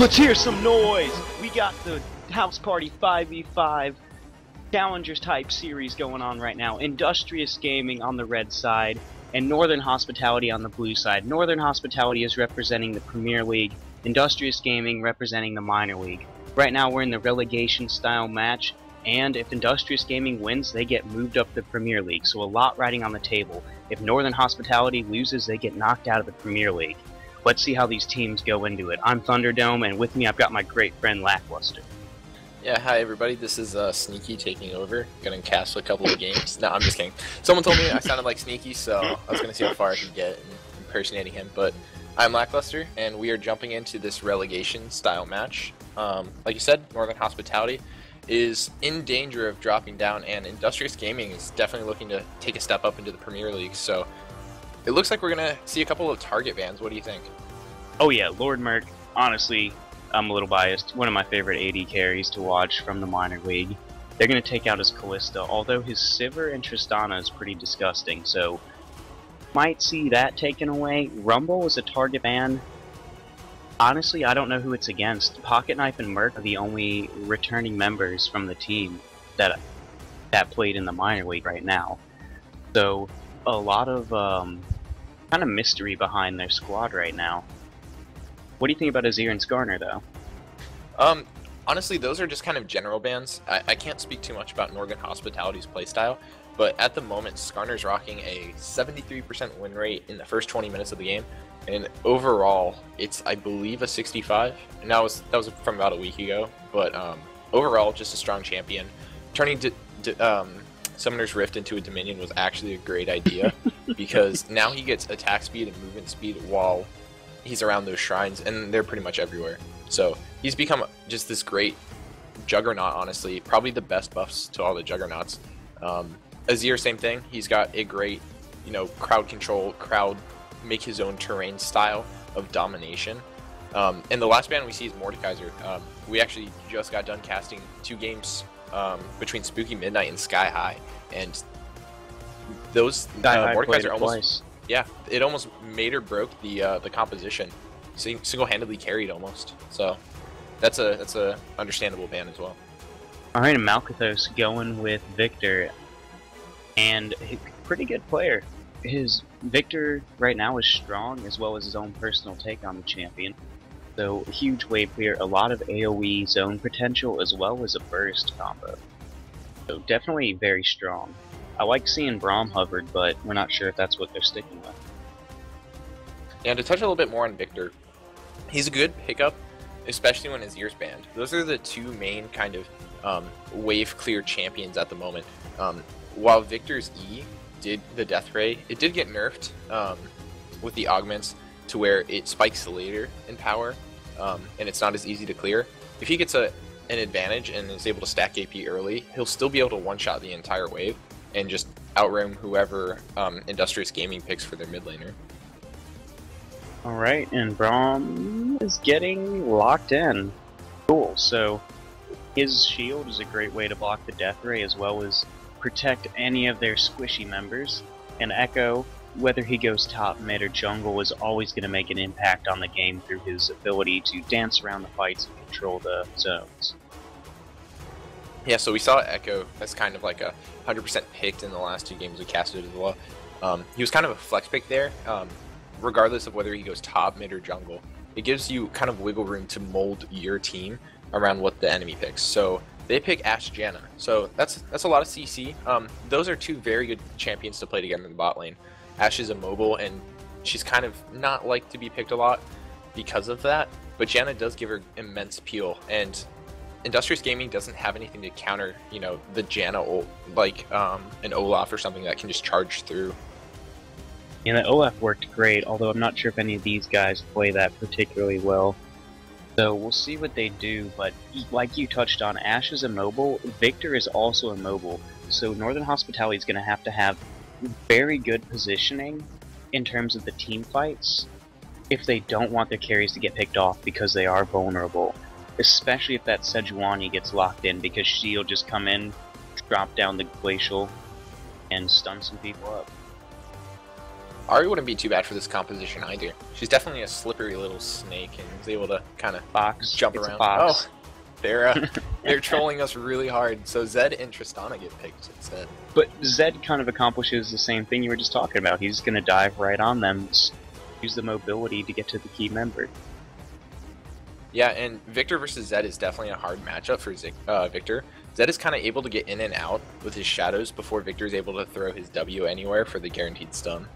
Let's hear some noise! We got the House Party 5v5 Challengers type series going on right now. Industrious Gaming on the red side, and Northern Hospitality on the blue side. Northern Hospitality is representing the Premier League, Industrious Gaming representing the Minor League. Right now we're in the relegation style match, and if Industrious Gaming wins, they get moved up the Premier League, so a lot riding on the table. If Northern Hospitality loses, they get knocked out of the Premier League. Let's see how these teams go into it. I'm Thunderdome, and with me I've got my great friend Lackluster. Yeah, hi everybody, this is Sneaky taking over. Gonna cast a couple of games. No, I'm just kidding. Someone told me I sounded like Sneaky, so I was gonna see how far I could get in impersonating him, but I'm Lackluster, and we are jumping into this relegation style match. Like you said, Northern Hospitality is in danger of dropping down, and Industrious Gaming is definitely looking to take a step up into the Premier League, so it looks like we're gonna see a couple of target bans. What do you think? Oh yeah, Lord Merc, honestly, I'm a little biased. One of my favorite AD carries to watch from the minor league. They're going to take out his Callista, although his Sivir and Tristana is pretty disgusting, so might see that taken away. Rumble is a target ban. Honestly, I don't know who it's against. Pocket Knife and Merc are the only returning members from the team that played in the minor league right now. So a lot of kind of mystery behind their squad right now. What do you think about Azir and Skarner, though? Honestly, those are just kind of general bans. I can't speak too much about Northern Hospitality's playstyle, but at the moment, Skarner's rocking a 73% win rate in the first 20 minutes of the game, and overall, it's, I believe, a 65. And that was from about a week ago, but overall, just a strong champion. Turning Summoner's Rift into a Dominion was actually a great idea, because now he gets attack speed and movement speed while he's around those shrines, and they're pretty much everywhere. So he's become just this great juggernaut, honestly. Probably the best buffs to all the juggernauts. Azir, same thing. He's got a great, crowd control, crowd make his own terrain style of domination. And the last ban we see is Mordekaiser. We actually just got done casting 2 games between Spooky Midnight and SkyHi, and those Mordekaiser almost... Yeah, it almost made or broke the composition. Single-handedly carried almost. So that's a understandable ban as well. All right, and Malkathos going with Victor, and a pretty good player. His Victor right now is strong, as well as his own personal take on the champion. So a huge wave clear, a lot of AoE zone potential, as well as a burst combo. So definitely very strong. I like seeing Braum hovered, but we're not sure if that's what they're sticking with. And to touch a little bit more on Victor, he's a good pickup, especially when his ear's banned. Those are the 2 main kind of wave clear champions at the moment. While Victor's E did the Death Ray, it did get nerfed with the augments to where it spikes later in power, and it's not as easy to clear. If he gets an advantage and is able to stack AP early, he'll still be able to one-shot the entire wave and just outroam whoever Industrious Gaming picks for their mid laner. Alright, and Braum is getting locked in. Cool, so his shield is a great way to block the Death Ray as well as protect any of their squishy members. And Echo, whether he goes top, mid, or jungle, is always going to make an impact on the game through his ability to dance around the fights and control the zones. Yeah, so we saw Echo as kind of like a 100% picked in the last 2 games we casted as well. He was kind of a flex pick there, regardless of whether he goes top, mid, or jungle. It gives you kind of wiggle room to mold your team around what the enemy picks. So they pick Ashe Janna, so that's a lot of CC. Those are 2 very good champions to play together in the bot lane. Ashe is immobile, and she's kind of not liked to be picked a lot because of that, but Janna does give her immense peel, and Industrious Gaming doesn't have anything to counter, the Janna, like an Olaf or something that can just charge through. And the Olaf worked great, although I'm not sure if any of these guys play that particularly well. So we'll see what they do, but like you touched on, Ashe is immobile, Victor is also immobile, so Northern Hospitality is going to have very good positioning in terms of the team fights if they don't want their carries to get picked off because they are vulnerable. Especially if that Sejuani gets locked in, because she'll just come in, drop down the glacial, and stun some people up. Ari wouldn't be too bad for this composition either. She's definitely a slippery little snake and is able to kind of jump around. Oh, they're trolling us really hard. So Zed and Tristana get picked instead. But Zed kind of accomplishes the same thing you were just talking about. He's going to dive right on them, use the mobility to get to the key member. Yeah, and Victor versus Zed is definitely a hard matchup for Victor. Zed is kind of able to get in and out with his shadows before Victor is able to throw his W anywhere for the guaranteed stun.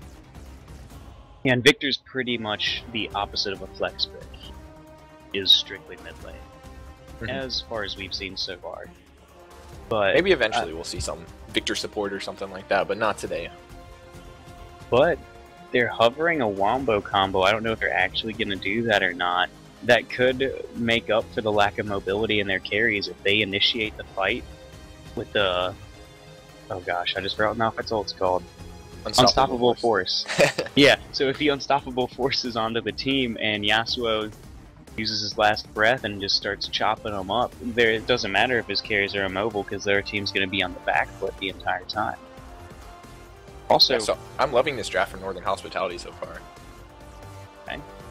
Yeah, and Victor's pretty much the opposite of a flex pick. He is strictly mid lane, as far as we've seen so far. But maybe eventually we'll see some Victor support or something like that, but not today. But they're hovering a wombo combo. I don't know if they're actually going to do that or not. That could make up for the lack of mobility in their carries if they initiate the fight with the... Oh gosh, I just forgot what Malphite's ult's called. Unstoppable Force. Yeah, so if he Unstoppable Forces onto the team and Yasuo uses his last breath and just starts chopping them up, it doesn't matter if his carries are immobile because their team's going to be on the back foot the entire time. Also, yeah, so I'm loving this draft for Northern Hospitality so far.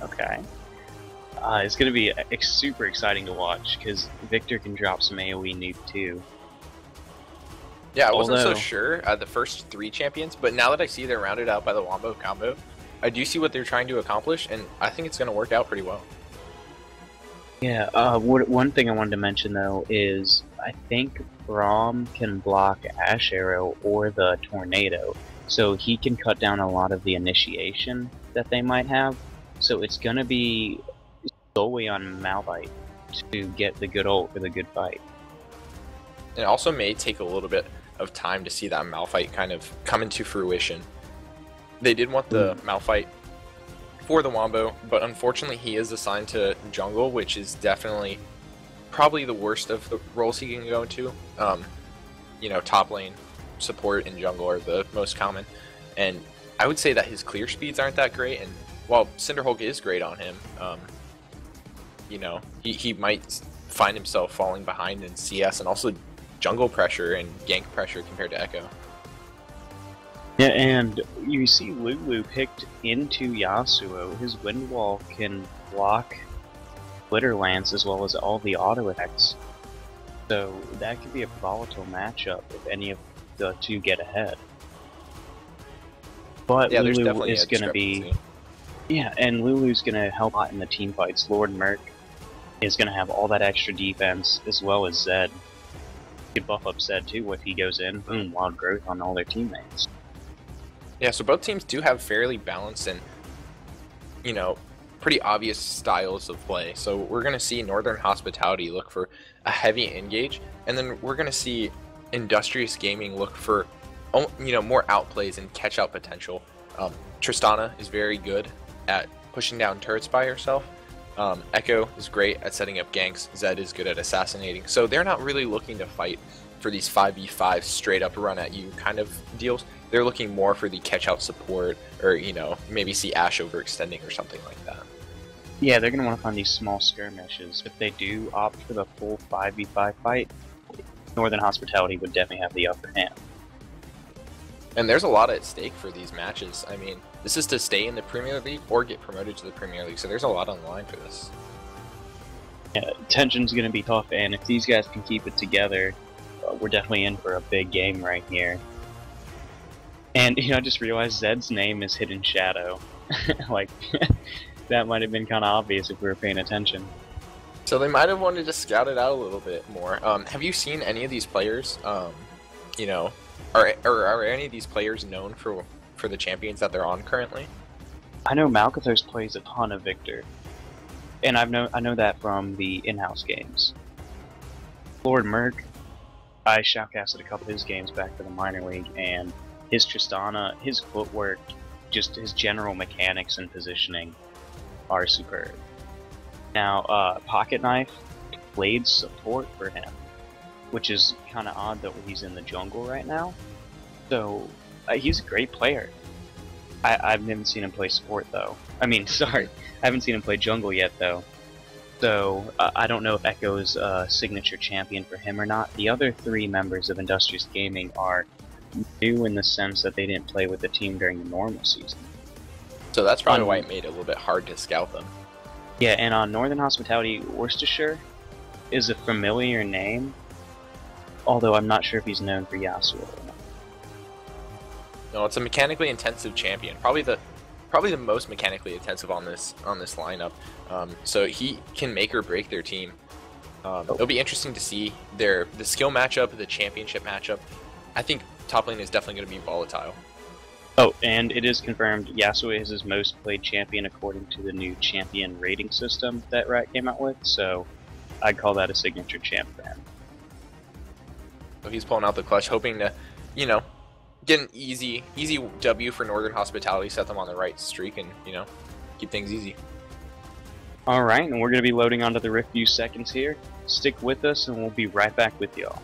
Okay. It's going to be super exciting to watch because Victor can drop some AoE nuke too. Yeah, I wasn't so sure the first 3 champions, but now that I see they're rounded out by the Wombo combo, I do see what they're trying to accomplish, and I think it's going to work out pretty well. Yeah, one thing I wanted to mention though is I think Braum can block Ash Arrow or the Tornado, so he can cut down a lot of the initiation that they might have. So it's going to be solely on Malphite to get the good ult for the good fight. It also may take a little bit of time to see that Malphite kind of come into fruition. They did want the Malphite for the Wombo, but unfortunately he is assigned to jungle, which is definitely probably the worst of the roles he can go into. You know, top lane support and jungle are the most common, and I would say that his clear speeds aren't that great, and while Cinderhulk is great on him, you know, he might find himself falling behind in CS and also jungle pressure and gank pressure compared to Echo. Yeah, and you see Lulu picked into Yasuo. His Wind Wall can block Glitter Lance as well as all the auto attacks. So that could be a volatile matchup if any of the two get ahead. But yeah, Lulu is going to be... Yeah, and Lulu's going to help out in the team fights. Lord Merc is going to have all that extra defense as well as Zed. You could buff up Zed too if he goes in. Boom, wild growth on all their teammates. Yeah, so both teams do have fairly balanced and, you know, pretty obvious styles of play. So we're going to see Northern Hospitality look for a heavy engage, and then we're going to see Industrious Gaming look for, you know, more outplays and catch-out potential. Tristana is very good at pushing down turrets by herself. Echo is great at setting up ganks. Zed is good at assassinating. So they're not really looking to fight for these 5v5 straight up run at you kind of deals. They're looking more for the catch out support, or, you know, maybe see Ashe overextending or something like that. Yeah, they're going to want to find these small skirmishes. If they do opt for the full 5v5 fight, Northern Hospitality would definitely have the upper hand. And there's a lot at stake for these matches. I mean, this is to stay in the Premier League or get promoted to the Premier League, so there's a lot on the line for this. Yeah, tension's going to be tough, and if these guys can keep it together, we're definitely in for a big game right here. And, you know, I just realized Zed's name is Hidden Shadow. Like, that might have been kind of obvious if we were paying attention. So they might have wanted to scout it out a little bit more. Have you seen any of these players, you know, are any of these players known for the champions that they're on currently? I know Malkathos plays a ton of Victor, and I know that from the in-house games. Lord Merc, I shoutcasted a couple of his games back to the minor league, and his Tristana, his footwork, just his general mechanics and positioning are superb. Now, Pocket Knife played support for him, which is kind of odd that he's in the jungle right now. So, he's a great player. I haven't seen him play support, though. I mean, sorry, I haven't seen him play jungle yet, though. So, I don't know if Echo's a signature champion for him or not. The other 3 members of Industrious Gaming are new in the sense that they didn't play with the team during the normal season. So that's probably why it made it a little bit hard to scout them. Yeah, and on Northern Hospitality, Worcestershire is a familiar name, although I'm not sure if he's known for Yasuo or not. No, it's a mechanically intensive champion, probably the most mechanically intensive on this lineup. So he can make or break their team. It'll be interesting to see the skill matchup, the championship matchup. I think top lane is definitely going to be volatile. Oh, and it is confirmed Yasuo is his most played champion according to the new champion rating system that Riot came out with, so I'd call that a signature champ for him. So he's pulling out the clutch, hoping to, you know, get an easy W for Northern Hospitality, set them on the right streak, and, you know, keep things easy. Alright, and we're going to be loading onto the Rift few seconds here. Stick with us and we'll be right back with y'all.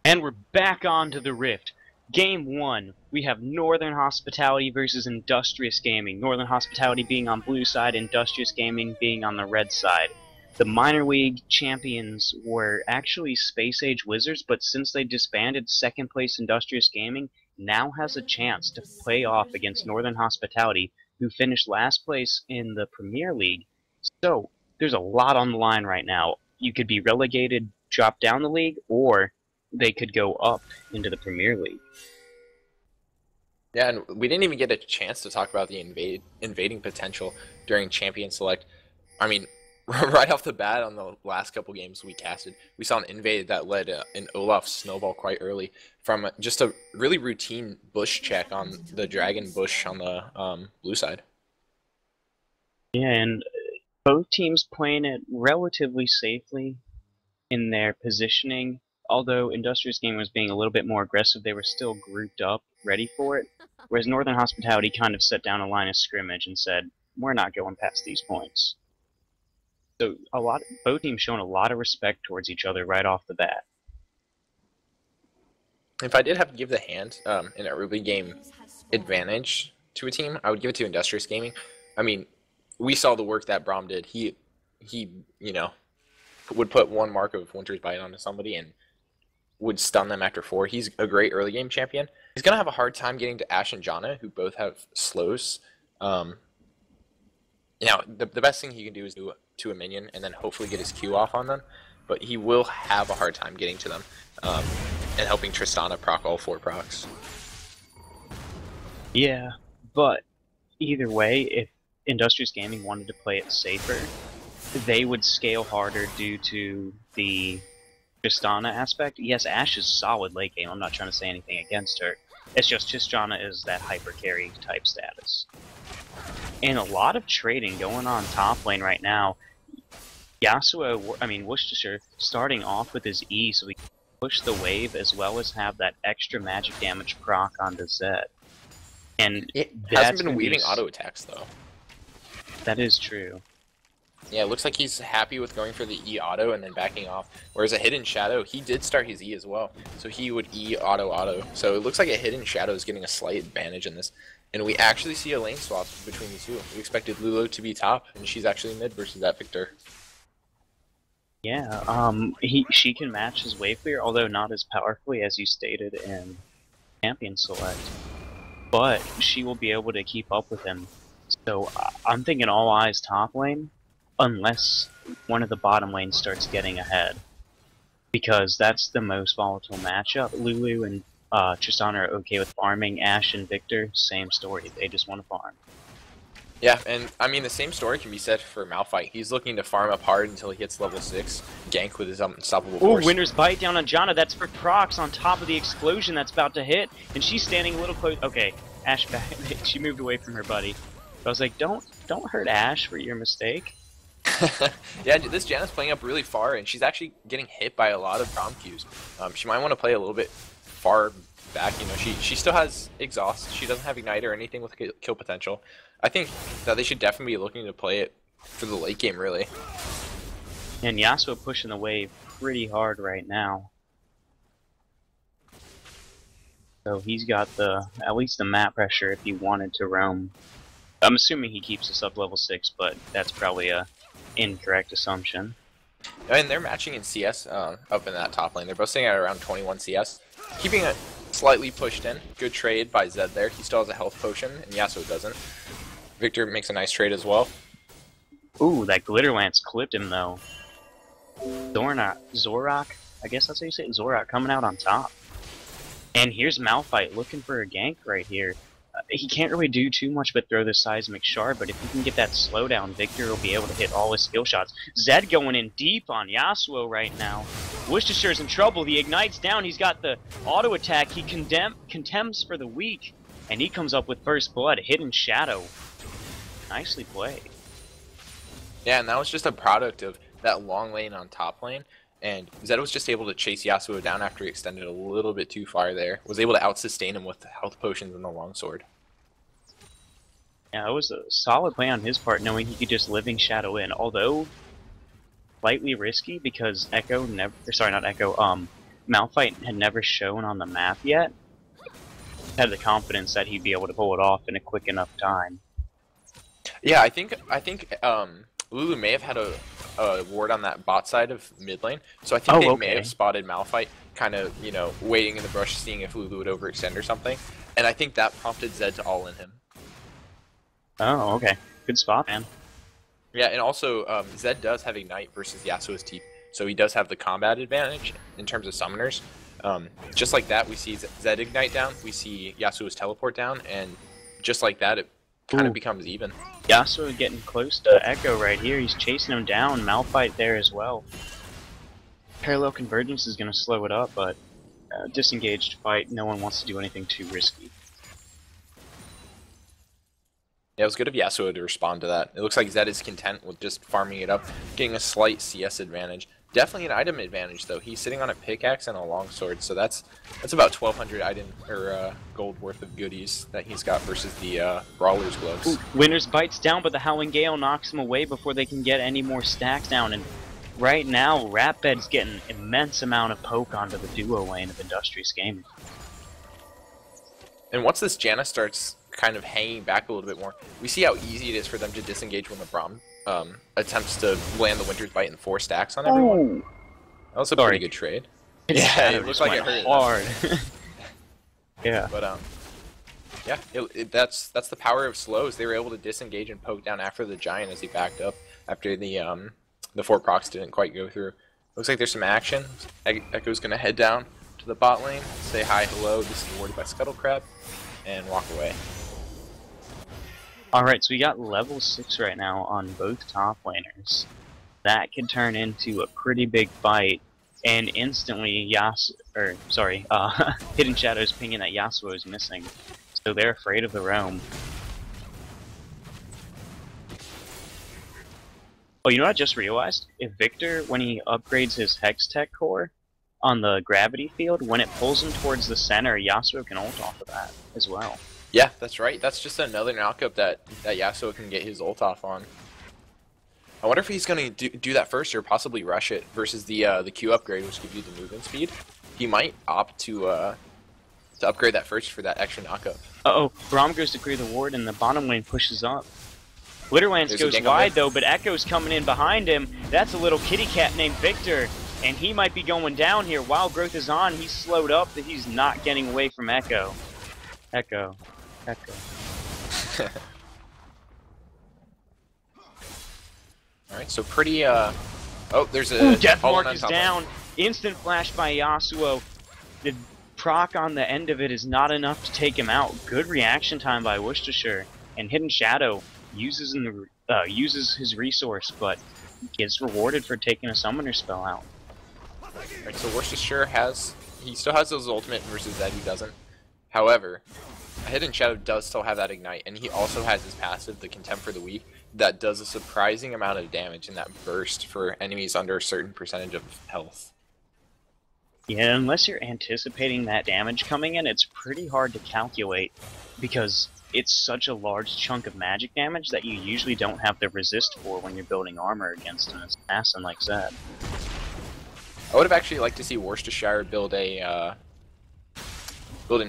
And we're back onto the Rift. Game 1, we have Northern Hospitality versus Industrious Gaming. Northern Hospitality being on blue side, Industrious Gaming being on the red side. The minor league champions were actually Space Age Wizards, but since they disbanded, second place Industrious Gaming now has a chance to play off against Northern Hospitality, who finished last place in the Premier League. So, there's a lot on the line right now. You could be relegated, drop down the league, or they could go up into the Premier League. Yeah, and we didn't even get a chance to talk about the invading potential during Champion Select. I mean, right off the bat on the last couple games we casted, we saw an invade that led an Olaf snowball quite early from just a really routine bush check on the dragon bush on the blue side. Yeah, and both teams playing it relatively safely in their positioning. Although Industrious Gaming was being a little bit more aggressive, they were still grouped up, ready for it. Whereas Northern Hospitality kind of set down a line of scrimmage and said, we're not going past these points. So both teams showing a lot of respect towards each other right off the bat. If I did have to give the hand in a early game advantage to a team, I would give it to Industrious Gaming. I mean, we saw the work that Braum did. He you know, would put one mark of Winter's Bite onto somebody and would stun them after 4. He's a great early game champion. He's going to have a hard time getting to Ashe and Janna, who both have slows. You know, the best thing he can do is do to a minion and then hopefully get his Q off on them, but he will have a hard time getting to them and helping Tristana proc all 4 procs. Yeah, but either way, if Industrious Gaming wanted to play it safer, they would scale harder due to the Tristana aspect. Yes, Ashe is solid late game. I'm not trying to say anything against her. It's just Tristana is that hyper carry type status. And a lot of trading going on top lane right now. Worcestershire starting off with his E so we can push the wave as well as have that extra magic damage proc onto Zed. And it hasn't been weaving auto attacks though. That is true. Yeah, it looks like he's happy with going for the E auto and then backing off. Whereas a hidden shadow, he did start his E as well. So he would E auto. So it looks like a hidden shadow is getting a slight advantage in this. And we actually see a lane swap between the two. We expected Lulu to be top, and she's actually mid versus that Victor. Yeah, she can match his wave clear, although not as powerfully as you stated in Champion Select. But she will be able to keep up with him. So I'm thinking all eyes top lane, unless one of the bottom lanes starts getting ahead. Because that's the most volatile matchup. Lulu and Tristana are okay with farming. Ashe and Victor, same story. They just want to farm. Yeah, and I mean the same story can be said for Malphite. He's looking to farm up hard until he hits level 6, gank with his unstoppable force. Ooh, Winter's Bite down on Janna. That's for procs on top of the explosion that's about to hit, and she's standing a little close. Okay, Ashe back. She moved away from her buddy. I was like, don't hurt Ashe for your mistake. Yeah, this Janna's playing up really far, and she's actually getting hit by a lot of Dom Qs. She might want to play a little bit far back. You know, she still has exhaust. She doesn't have ignite or anything with kill potential. I think that they should definitely be looking to play it for the late game, really. And Yasuo pushing the wave pretty hard right now. So he's got at least the map pressure if he wanted to roam. I'm assuming he keeps us up level 6, but that's probably a incorrect assumption. And they're matching in CS up in that top lane. They're both sitting at around 21 CS. Keeping it slightly pushed in. Good trade by Zed there. He still has a health potion, and Yasuo doesn't. Victor makes a nice trade as well. Ooh, that Glitter Lance clipped him though. Zorak, I guess that's how you say it, Zorak coming out on top. And here's Malphite looking for a gank right here. He can't really do too much but throw the seismic shard, but if he can get that slowdown, Victor will be able to hit all his skill shots. Zed going in deep on Yasuo right now. Worcestershire's in trouble. The Ignite's down. He's got the auto attack. He contemns for the weak, and he comes up with first blood. Hidden Shadow. Nicely played. Yeah, and that was just a product of that long lane on top lane. And Zed was just able to chase Yasuo down after he extended a little bit too far there. Was able to out-sustain him with the health potions and the longsword. Yeah, it was a solid play on his part, knowing he could just Living Shadow in. Although, slightly risky because Malphite had never shown on the map yet. Had the confidence that he'd be able to pull it off in a quick enough time. Yeah, I think Lulu may have had a ward on that bot side of mid lane, so I think they may have spotted Malphite, kind of, you know, waiting in the brush, seeing if Lulu would overextend or something, and I think that prompted Zed to all in him. Oh, okay. Good spot, man. Yeah, and also, Zed does have Ignite versus Yasuo's Teep, so he does have the combat advantage in terms of summoners. Just like that, we see Zed Ignite down, we see Yasuo's Teleport down, and just like that, it kind of becomes even. Yasuo getting close to Echo right here. He's chasing him down. Malphite there as well. Parallel Convergence is going to slow it up, but disengaged fight, no one wants to do anything too risky. Yeah, it was good of Yasuo to respond to that. It looks like Zed is content with just farming it up, getting a slight CS advantage. Definitely an item advantage though. He's sitting on a pickaxe and a longsword, so that's about 1,200 item or gold worth of goodies that he's got versus the Brawler's gloves. Ooh, Winter's Bite's down, but the Howling Gale knocks him away before they can get any more stacks down. And right now, Rapbed's getting immense amount of poke onto the duo lane of Industrious Gaming. And once this Janna starts kind of hanging back a little bit more, we see how easy it is for them to disengage when the Braum attempts to land the Winter's Bite and 4 stacks on everyone. That was a pretty good trade. Yeah, it looks like it hurt hard. Yeah. But yeah, that's the power of slows. They were able to disengage and poke down after the Giant as he backed up after the 4 procs didn't quite go through. Looks like there's some action. Echo's gonna head down to the bot lane, say hi, hello, this is awarded by Scuttlecrab, and walk away. Alright, so we got level 6 right now on both top laners. That can turn into a pretty big fight, and instantly Hidden Shadow's pinging that Yasuo is missing. So they're afraid of the roam. Oh, you know what I just realized? If Victor, when he upgrades his Hex Tech core on the gravity field, when it pulls him towards the center, Yasuo can ult off of that as well. Yeah, that's right. That's just another knockup that Yasuo can get his ult off on. I wonder if he's going to do that first or possibly rush it versus the Q upgrade, which gives you the movement speed. He might opt to upgrade that first for that extra knockup. Uh-oh, Braum goes to clear the ward and the bottom lane pushes up. Glitterlance goes wide though, but Echo's coming in behind him. That's a little kitty cat named Victor, and he might be going down here. Wild Growth is on, he's slowed up, that he's not getting away from Echo. Echo. Alright, so pretty, oh, there's a... Ooh, Deathmark is down. Instant flash by Yasuo. The proc on the end of it is not enough to take him out. Good reaction time by Worcestershire. And Hidden Shadow uses his resource, but gets rewarded for taking a summoner spell out. Alright, so Worcestershire he still has those ultimate versus Zed who doesn't. However, Hidden Shadow does still have that ignite, and he also has his passive, the Contempt for the Weak, that does a surprising amount of damage in that burst for enemies under a certain percentage of health. Yeah, unless you're anticipating that damage coming in, it's pretty hard to calculate, because it's such a large chunk of magic damage that you usually don't have the resist for when you're building armor against an assassin like Zed. I would have actually liked to see Worcestershire build an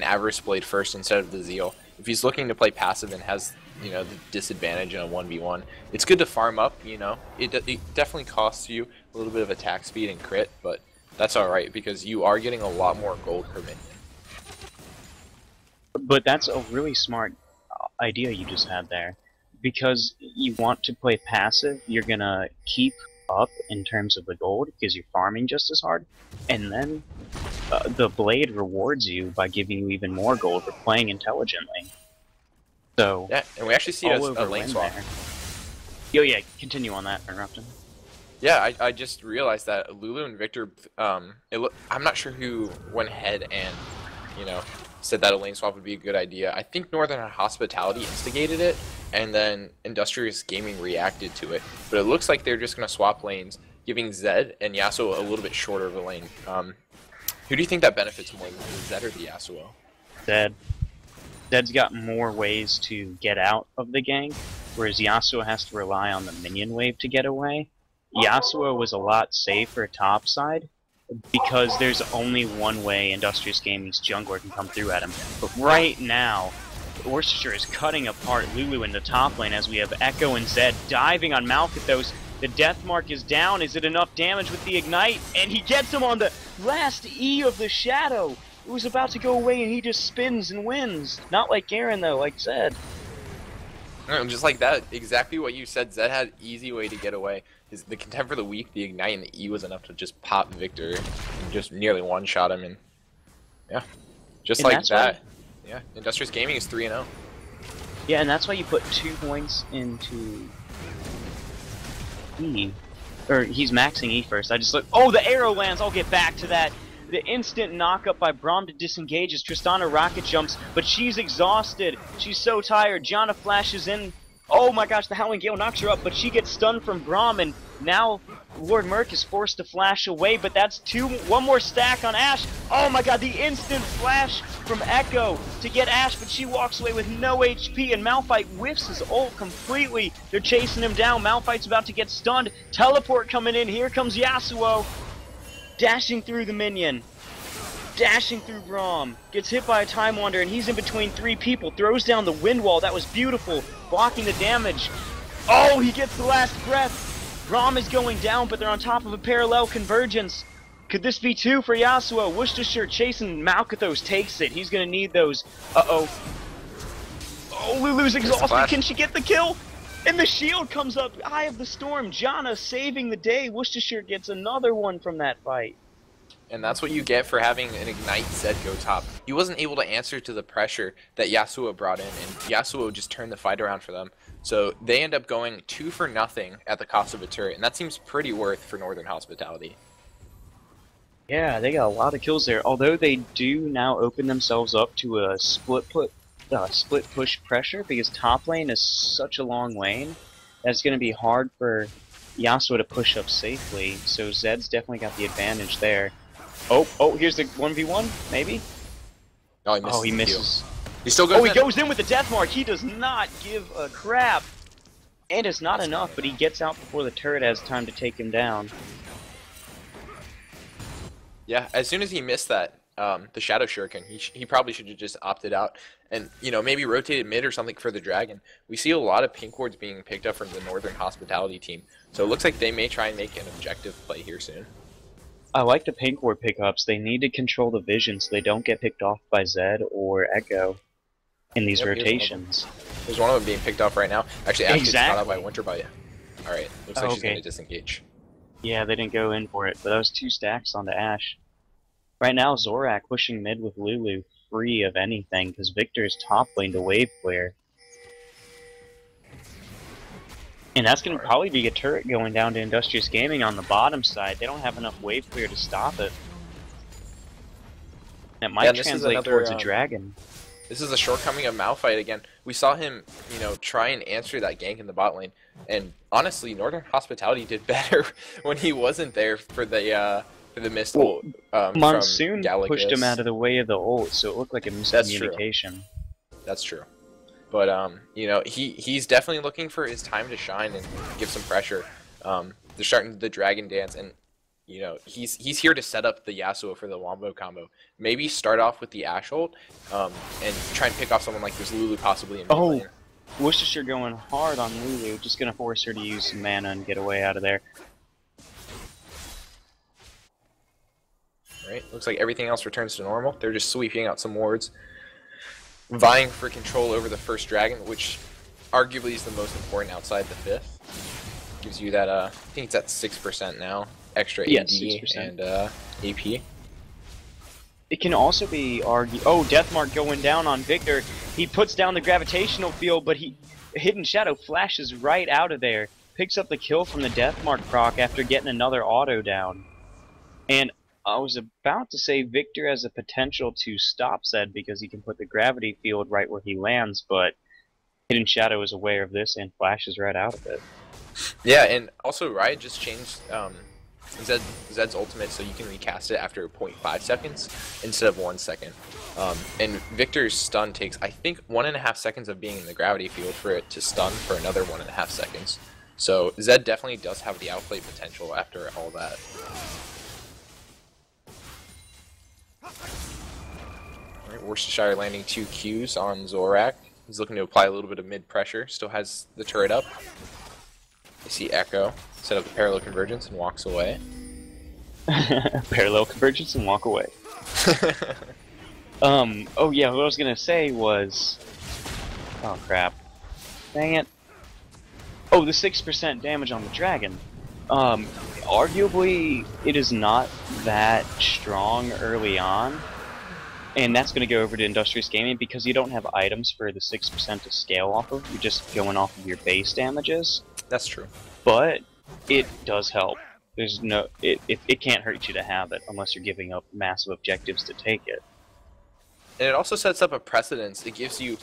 Avarice Blade first instead of the Zeal. If he's looking to play passive and has, you know, the disadvantage in a 1v1, it's good to farm up, you know. It definitely costs you a little bit of attack speed and crit, but that's alright because you are getting a lot more gold per minion. But that's a really smart idea you just had there. Because you want to play passive, you're gonna keep up in terms of the gold because you're farming just as hard, and then the blade rewards you by giving you even more gold for playing intelligently. So yeah, and we actually see it as a lane swap. Yo, yeah, continue on that, interrupting. Yeah, I just realized that Lulu and Victor, I'm not sure who went ahead and, you know, said that a lane swap would be a good idea. I think Northern Hospitality instigated it, and then Industrious Gaming reacted to it. But it looks like they're just going to swap lanes, giving Zed and Yasuo a little bit shorter of a lane. Who do you think that benefits more, the Zed or the Yasuo? Zed. Zed's got more ways to get out of the gank, whereas Yasuo has to rely on the minion wave to get away. Yasuo was a lot safer topside, because there's only one way Industrious Gaming's jungler can come through at him. But right now, Worcestershire is cutting apart Lulu in the top lane as we have Echo and Zed diving on Malkathos. The Deathmark is down. Is it enough damage with the Ignite? And he gets him on the last E of the Shadow. It was about to go away and he just spins and wins. Not like Garen though, like Zed. Just like that, exactly what you said. Zed had an easy way to get away. The Contempt for the Weak, the Ignite, and the E was enough to just pop Victor and just nearly one-shot him. And yeah, just like that. Yeah, Industrious Gaming is 3-0. Yeah, and that's why you put 2 points into E. Or he's maxing E first. I just look. Oh, the arrow lands. I'll get back to that. The instant knockup by Braum to disengage as Tristana rocket jumps, but she's exhausted. She's so tired. Janna flashes in. Oh my gosh, the Howling Gale knocks her up, but she gets stunned from Braum, and now Lord Merc is forced to flash away, but that's one more stack on Ashe. Oh my god, the instant flash from Echo to get Ashe, but she walks away with no HP, and Malphite whiffs his ult completely. They're chasing him down. Malphite's about to get stunned. Teleport coming in. Here comes Yasuo. Dashing through the minion. Dashing through Braum. Gets hit by a Time Wander, and he's in between 3 people. Throws down the wind wall. That was beautiful. Blocking the damage. Oh, he gets the last breath. Braum is going down, but they're on top of a parallel convergence. Could this be 2 for Yasuo? Worcestershire chasing Malkathos takes it. He's going to need those. Uh-oh. Oh, Lulu's exhausted. Can she get the kill? And the shield comes up. Eye of the Storm. Janna saving the day. Worcestershire gets another one from that fight. And that's what you get for having an Ignite Zed go top. He wasn't able to answer to the pressure that Yasuo brought in, and Yasuo just turned the fight around for them. So they end up going 2 for nothing at the cost of a turret, and that seems pretty worth for Northern Hospitality. Yeah, they got a lot of kills there. Although they do now open themselves up to a split push pressure, because top lane is such a long lane that it's going to be hard for Yasuo to push up safely. So Zed's definitely got the advantage there. Oh, here's the 1v1, maybe? Oh, he misses. He misses. He still goes in. He goes in with the Deathmark. He does not give a crap. And it's not enough, but he gets out before the turret has time to take him down. Yeah, as soon as he missed that, the Shadow Shuriken, he probably should have just opted out and, you know, maybe rotated mid or something for the Dragon. We see a lot of pink wards being picked up from the Northern Hospitality team, so it looks like they may try and make an objective play here soon. I like the pink ward pickups. They need to control the vision so they don't get picked off by Zed or Echo in these rotations. There's one of them being picked off right now. Actually, Ash gets caught out by Winter Bite. Alright, looks like she's going to disengage. Yeah, they didn't go in for it, but that was 2 stacks onto Ash. Right now, Zorak pushing mid with Lulu, free of anything, because Victor's top lane to wave clear. And that's going to probably be a turret going down to Industrious Gaming on the bottom side. They don't have enough wave clear to stop it. That might translate towards a dragon. This is a shortcoming of Malphite again. We saw him, you know, try and answer that gank in the bot lane, and honestly, Northern Hospitality did better when he wasn't there for the missed ult. Monsoon pushed him out of the way of the ult, so it looked like a miscommunication. That's true. But you know, he's definitely looking for his time to shine and give some pressure. They're starting the Dragon Dance, and you know, he's here to set up the Yasuo for the Wombo combo. Maybe start off with the Ashe ult, and try and pick off someone like this Lulu possibly in mid lane. Worcestershire going hard on Lulu, just gonna force her to use some mana and get away out of there. Right, looks like everything else returns to normal. They're just sweeping out some wards, vying for control over the first dragon, which arguably is the most important outside the 5th. Gives you that, I think it's at 6% now, extra AD and AP. It can also be argued. Oh, Deathmark going down on Victor. He puts down the gravitational field, but Hidden Shadow flashes right out of there. Picks up the kill from the Deathmark proc after getting another auto down. And I was about to say Victor has a potential to stop Zed because he can put the gravity field right where he lands, but Hidden Shadow is aware of this and flashes right out of it. Yeah, and also Riot just changed Zed's ultimate so you can recast it after 0.5 seconds instead of 1 second. And Victor's stun takes, I think, 1.5 seconds of being in the gravity field for it to stun for another 1.5 seconds. So Zed definitely does have the outplay potential after all that. Alright, Worcestershire landing 2 Qs on Zorak. He's looking to apply a little bit of mid pressure. Still has the turret up. You see Echo set up the parallel convergence and walks away. Parallel convergence and walk away. Oh yeah, what I was gonna say was... Oh crap. Dang it. Oh, the 6% damage on the dragon. Arguably, it is not that strong early on. And that's going to go over to Industrious Gaming because you don't have items for the 6% to scale off of. You're just going off of your base damages. That's true. But it does help. There's no, it can't hurt you to have it unless you're giving up massive objectives to take it. And it also sets up a precedence. It gives you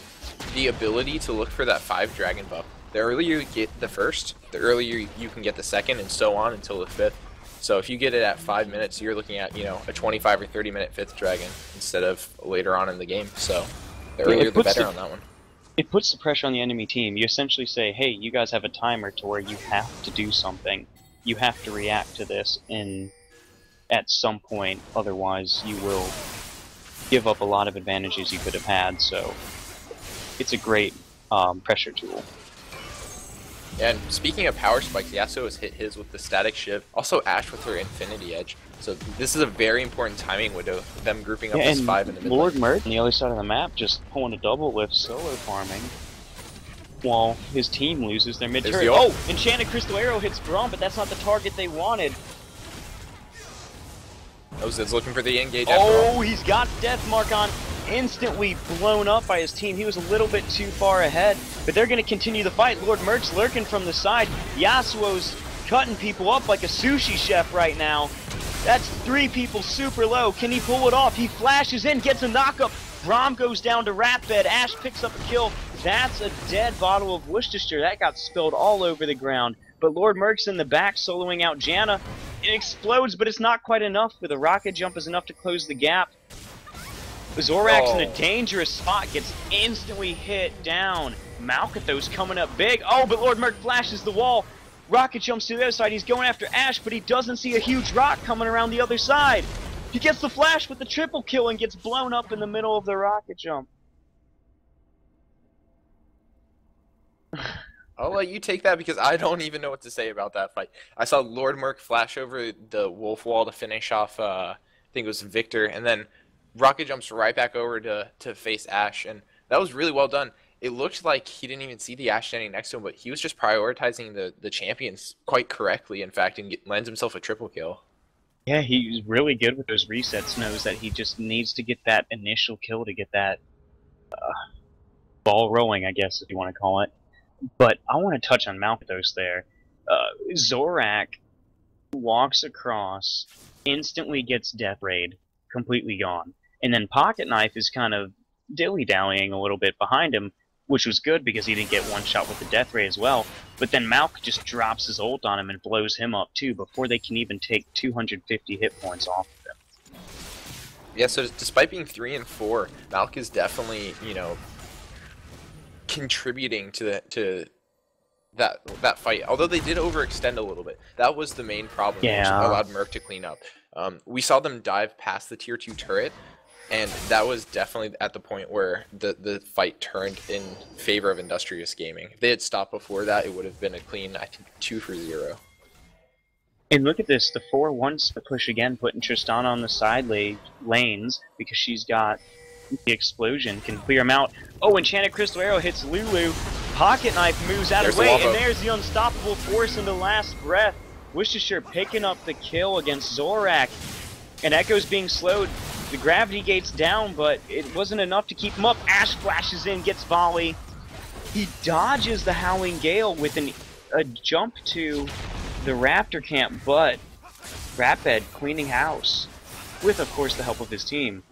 the ability to look for that 5 dragon buff. The earlier you get the first, the earlier you can get the second, and so on until the 5th. So if you get it at 5 minutes, you're looking at, you know, a 25 or 30 minute 5th dragon instead of later on in the game. So the earlier the better on that one. It puts the pressure on the enemy team. You essentially say, hey, you guys have a timer to where you have to do something. You have to react to this at some point, otherwise you will give up a lot of advantages you could have had. So it's a great pressure tool. And speaking of power spikes, Yasuo has hit his with the Static Shiv. Also Ashe with her Infinity Edge. So this is a very important timing window, them grouping up as 5 in the mid lane. Lord Mert on the other side of the map just pulling a double lift solo farming while his team loses their mid turret. Oh! Enchanted Crystal Arrow hits Braum, but that's not the target they wanted. Oh, Zed's looking for the engage. Oh, he's got Deathmark on. Instantly blown up by his team. He was a little bit too far ahead, but they're going to continue the fight. Lord Mert's lurking from the side. Yasuo's cutting people up like a sushi chef right now. That's 3 people super low. Can he pull it off? He flashes in, gets a knockup. Braum goes down to rat bed. Ashe picks up a kill. That's a dead bottle of Worcestershire. That got spilled all over the ground. But Lord Mert's in the back soloing out Janna. It explodes, but it's not quite enough. But the rocket jump is enough to close the gap. Zorak's in a dangerous spot, gets instantly hit down. Malkatho's coming up big. Oh, but Lord Merc flashes the wall. Rocket jumps to the other side. He's going after Ash, but he doesn't see a huge rock coming around the other side. He gets the flash with the triple kill and gets blown up in the middle of the rocket jump. I'll let you take that because I don't even know what to say about that fight. I saw Lord Merc flash over the wolf wall to finish off, I think it was Victor, and then Rocket jumps right back over to face Ash, and that was really well done. It looked like he didn't even see the Ash standing next to him, but he was just prioritizing the champions quite correctly, in fact, and lands himself a triple kill. Yeah, he's really good with those resets, knows that he just needs to get that initial kill to get that ball rolling, I guess, if you want to call it. But I want to touch on Malkathos there. Zorak walks across, instantly gets Death Raid, completely gone. And then Pocket Knife is kind of dilly-dallying a little bit behind him, which was good because he didn't get one shot with the Death Ray as well. But then Malk just drops his ult on him and blows him up too before they can even take 250 hit points off of him. Yeah, so despite being 3 and 4, Malk is definitely, you know, contributing to that fight. Although they did overextend a little bit. That was the main problem, which allowed Merc to clean up. We saw them dive past the tier 2 turret, and that was definitely at the point where the fight turned in favor of Industrious Gaming. If they had stopped before that, it would have been a clean, I think, 2-0. And look at this, the 4-1 push again, putting Tristana on the side lanes because she's got the explosion, can clear him out. Oh, Enchanted Crystal Arrow hits Lulu. Pocket Knife moves out of the way, and there's the unstoppable force into Last Breath. Worcestershire picking up the kill against Zorak. And Echo's being slowed. The gravity gate's down, but it wasn't enough to keep him up. Ash flashes in, gets volley. He dodges the Howling Gale with a jump to the Raptor camp, but Rapid cleaning house with, of course, the help of his team.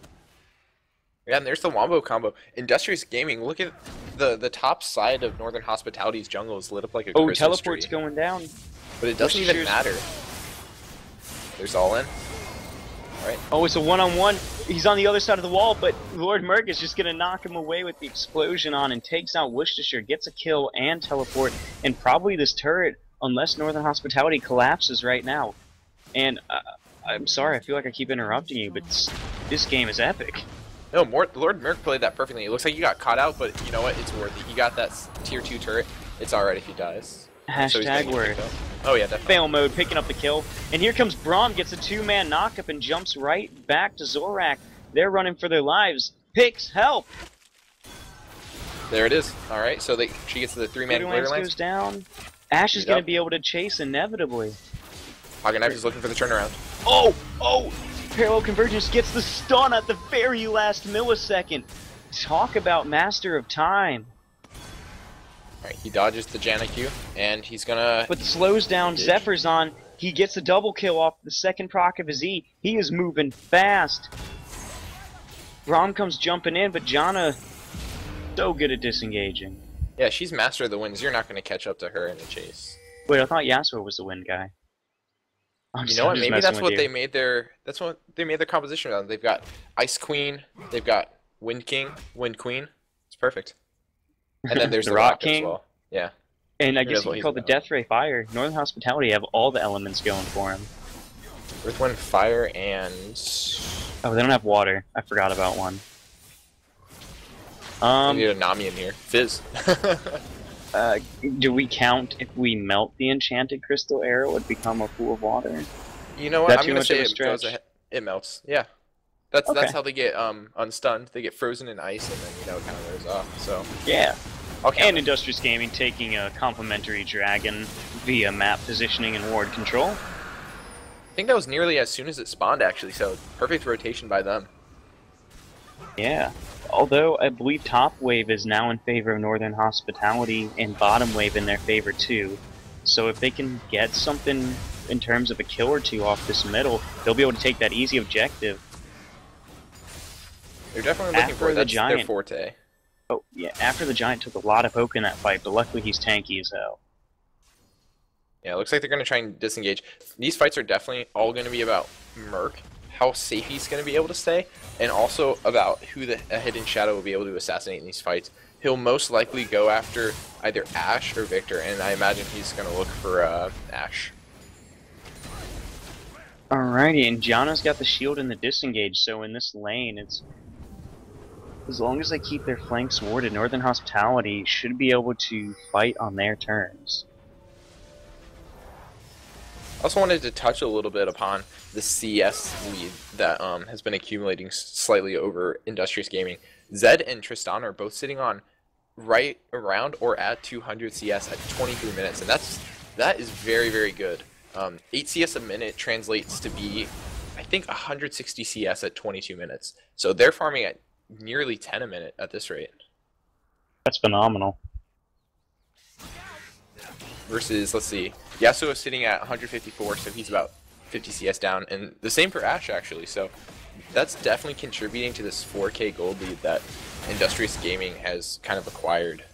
Yeah, and there's the Wombo combo. Industrious Gaming, look at the top side of Northern Hospitality's jungle is lit up like a Christmas teleport's tree. going down. But it doesn't even matter. There's all in. Alright. Oh, it's a one-on-one. He's on the other side of the wall, but Lord Merc is just going to knock him away with the explosion on and takes out Worcestershire, gets a kill and teleport, and probably this turret, unless Northern Hospitality collapses right now. And I'm sorry, I feel like I keep interrupting you, but this game is epic. No, Lord Merc played that perfectly. It looks like you got caught out, but you know what? It's worth it. You got that tier 2 turret. It's alright if he dies. Hashtag worth. Oh yeah, definitely. Fail mode, picking up the kill. And here comes Braum, gets a 2-man knockup and jumps right back to Zorak. They're running for their lives. Pix, help! There it is. Alright, so she gets to the 3-man clear lane. Goes down. Ash is going to be able to chase inevitably. Pocket Knife is looking for the turnaround. Oh! Oh! Parallel Convergence gets the stun at the very last millisecond. Talk about Master of Time. Alright, he dodges the Janna Q, and he's gonna... But slows down Zephyr's on. He gets a double kill off the second proc of his E. He is moving fast. Braum comes jumping in, but Janna so good at disengaging. Yeah, she's Master of the Winds. You're not gonna catch up to her in the chase. Wait, I thought Yasuo was the wind guy. You know what? Maybe that's what they made their composition on. They've got Ice Queen, they've got Wind King, Wind Queen. It's perfect. And then there's the Rock King as well. Yeah. And I guess you could call the Death Ray Fire. Northern Hospitality have all the elements going for him. Earth, Wind, Fire, and... Oh, they don't have water. I forgot about one. We need a Nami in here. Fizz. Do we count if we melt the Enchanted Crystal Arrow, it would become a pool of water? You know what? I'm gonna say it goes ahead. It melts. Yeah. That's how they get unstunned. They get frozen in ice, and then it kind of wears off. So yeah. And Industrious Gaming taking a complimentary dragon via map positioning and ward control. I think that was nearly as soon as it spawned, actually. So perfect rotation by them. Yeah. Although I believe top wave is now in favor of Northern Hospitality and bottom wave in their favor too. So if they can get something in terms of a kill or two off this middle, they'll be able to take that easy objective. They're definitely looking for it. That's their forte. Oh yeah, after the Giant took a lot of poke in that fight, but luckily he's tanky as hell. Yeah, it looks like they're going to try and disengage. These fights are definitely all going to be about Merc how safe he's going to be able to stay, and also about who a Hidden Shadow will be able to assassinate in these fights. He'll most likely go after either Ashe or Victor, and I imagine he's going to look for Ashe. Alrighty, and Gianna's got the shield and the disengage, so in this lane, it's as long as they keep their flanks warded, Northern Hospitality should be able to fight on their terms. I also wanted to touch a little bit upon the CS lead that has been accumulating slightly over Industrious Gaming. Zed and Tristan are both sitting on right around or at 200 CS at 23 minutes, and that is very, very good. 8 CS a minute translates to be, I think, 160 CS at 22 minutes. So they're farming at nearly 10 a minute at this rate. That's phenomenal. Versus, let's see, Yasuo is sitting at 154, so he's about 50 CS down, and the same for Ashe, actually. So that's definitely contributing to this 4K gold lead that Industrious Gaming has kind of acquired.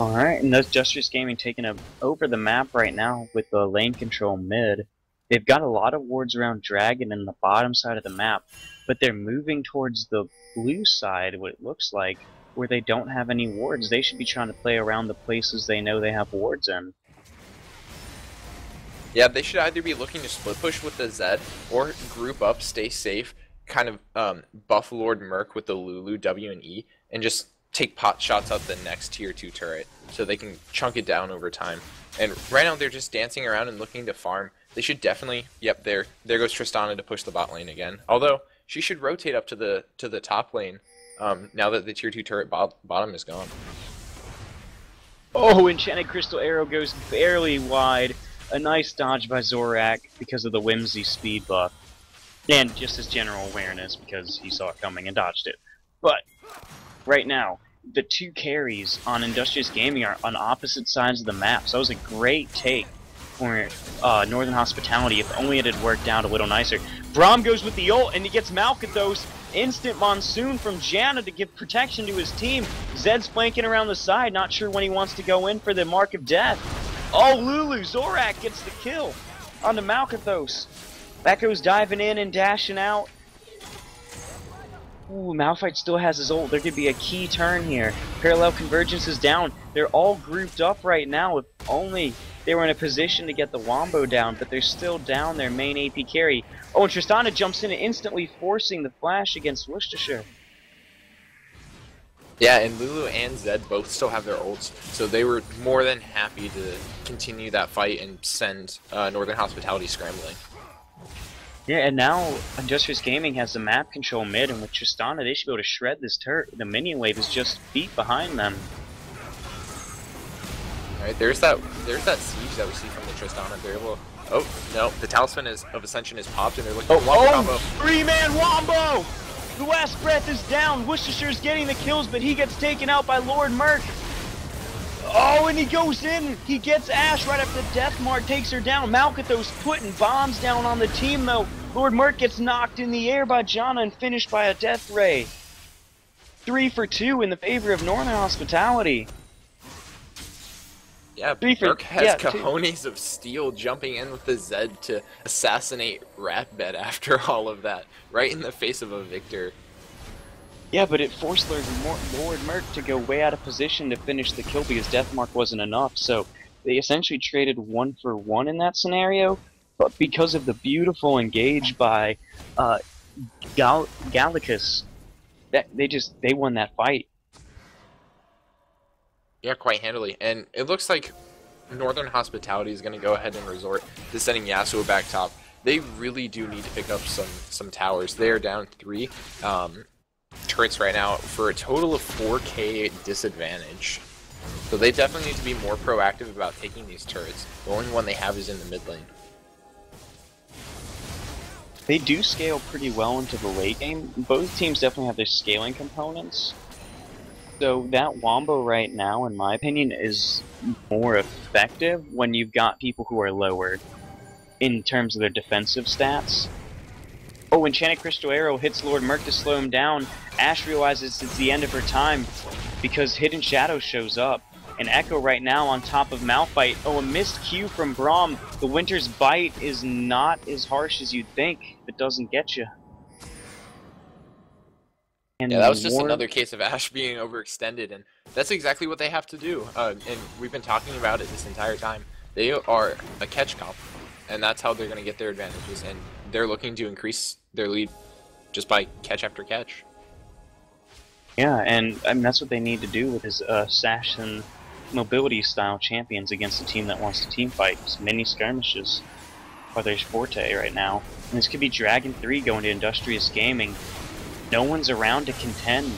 Alright, and Industrious Gaming taking over the map right now with the lane control mid. They've got a lot of wards around Dragon in the bottom side of the map, but they're moving towards the blue side, what it looks like, where they don't have any wards. They should be trying to play around the places they know they have wards in. Yeah, they should either be looking to split push with the Zed, or group up, stay safe, kind of buff Lord Merc with the Lulu, W and E, and just take pot shots out the next tier 2 turret, so they can chunk it down over time. And right now they're just dancing around and looking to farm. They should definitely, yep, there goes Tristana to push the bot lane again. Although, she should rotate up to the top lane, now that the tier 2 turret bottom is gone. Oh, Enchanted Crystal Arrow goes barely wide. A nice dodge by Zorak because of the Whimsy speed buff. And just his general awareness because he saw it coming and dodged it. But, right now, the two carries on Industrious Gaming are on opposite sides of the map. So that was a great take for Northern Hospitality. If only it had worked out a little nicer. Braum goes with the ult and he gets Malkathos. Instant Monsoon from Janna to give protection to his team. Zed's flanking around the side, not sure when he wants to go in for the Mark of Death. Oh, Lulu, Zorak gets the kill onto Malkathos. That goes diving in and dashing out. Ooh, Malphite still has his ult. There could be a key turn here. Parallel Convergence is down. They're all grouped up right now. If only they were in a position to get the Wombo down, but they're still down their main AP carry. Oh, and Tristana jumps in and instantly forcing the flash against Worcestershire. Yeah, and Lulu and Zed both still have their ults, so they were more than happy to continue that fight and send Northern Hospitality scrambling. Yeah, and now Industrious Gaming has the map control mid, and with Tristana, they should be able to shred this turret. The minion wave is just feet behind them. Alright, there's that siege that we see from the Tristana. They're able. Oh no, the Talisman of Ascension is popped, and they're looking for Wombo combo. Three-man Wombo! The last breath is down. Worcestershire's getting the kills, but he gets taken out by Lord Merc. Oh, and he goes in. He gets Ashe right after the death mark takes her down. Malkathos putting bombs down on the team, though. Lord Merc gets knocked in the air by Janna and finished by a death ray. 3 for 2 in the favor of Northern Hospitality. Yeah, Merc has cojones of steel jumping in with the Zed to assassinate Ratbed after all of that, right in the face of a Victor. Yeah, but it forced Lord Merc to go way out of position to finish the kill because Deathmark wasn't enough, so they essentially traded 1 for 1 in that scenario, but because of the beautiful engage by Gallicus, they won that fight. Yeah, quite handily. And it looks like Northern Hospitality is going to go ahead and resort to sending Yasuo back top. They really do need to pick up some towers. They are down 3 turrets right now for a total of 4K disadvantage. So they definitely need to be more proactive about taking these turrets. The only one they have is in the mid lane. They do scale pretty well into the late game. Both teams definitely have their scaling components. So that Wombo right now, in my opinion, is more effective when you've got people who are lower in terms of their defensive stats. Oh, Enchanted Crystal Arrow hits Lord Merc to slow him down. Ashe realizes it's the end of her time because Hidden Shadow shows up. And Echo right now on top of Malphite. Oh, a missed Q from Braum. The Winter's Bite is not as harsh as you'd think if it doesn't get you. And yeah, that was just another case of Ashe being overextended, and that's exactly what they have to do. And we've been talking about it this entire time. They are a catch comp, and that's how they're going to get their advantages, and they're looking to increase their lead just by catch after catch. Yeah, and I mean, that's what they need to do with his Sash and mobility style champions against a team that wants to team fight. Mini skirmishes are their forte right now. And this could be Dragon 3 going to Industrious Gaming. No one's around to contend.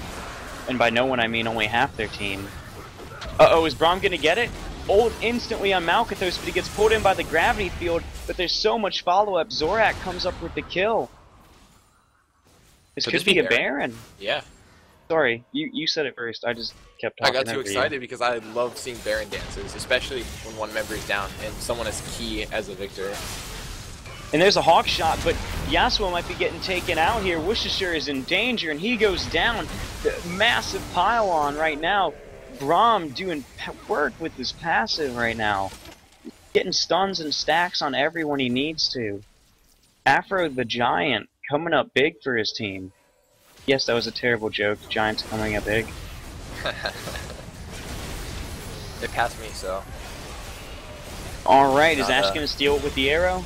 And by no one, I mean only half their team. Uh-oh, is Braum gonna get it? Ult instantly on Malkathos, but he gets pulled in by the gravity field. But there's so much follow-up. Zorak comes up with the kill. This could be a Baron. Yeah. Sorry, you said it first. I just kept talking. I got too excited because I love seeing Baron dances, especially when one member is down and someone is key as a victor. And there's a hawk shot, but Yasuo might be getting taken out here. Worcestershire is in danger, and he goes down. The massive pile-on right now. Braum doing work with his passive right now. Getting stuns and stacks on everyone he needs to. Afro the Giant coming up big for his team. Yes, that was a terrible joke. Giants coming up big. They passed me, so. Alright, is Ashe going to steal it with the arrow?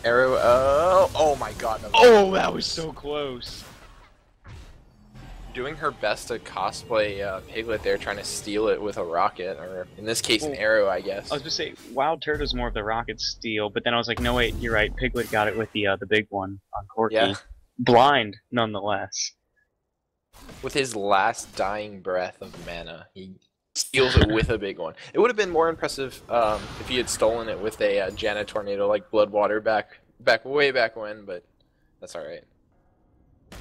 Arrow, oh my god. No, oh, that was so close. Doing her best to cosplay Piglet there, trying to steal it with a rocket, or in this case, an arrow, I guess. I was going to say, Wild Turtle's more of the rocket steal, but then I was like, no wait, you're right, Piglet got it with the big one on Corki. Yeah. Blind, nonetheless. With his last dying breath of mana, he steals it with a big one. It would have been more impressive if he had stolen it with a Janna Tornado like Bloodwater way back when, but that's alright.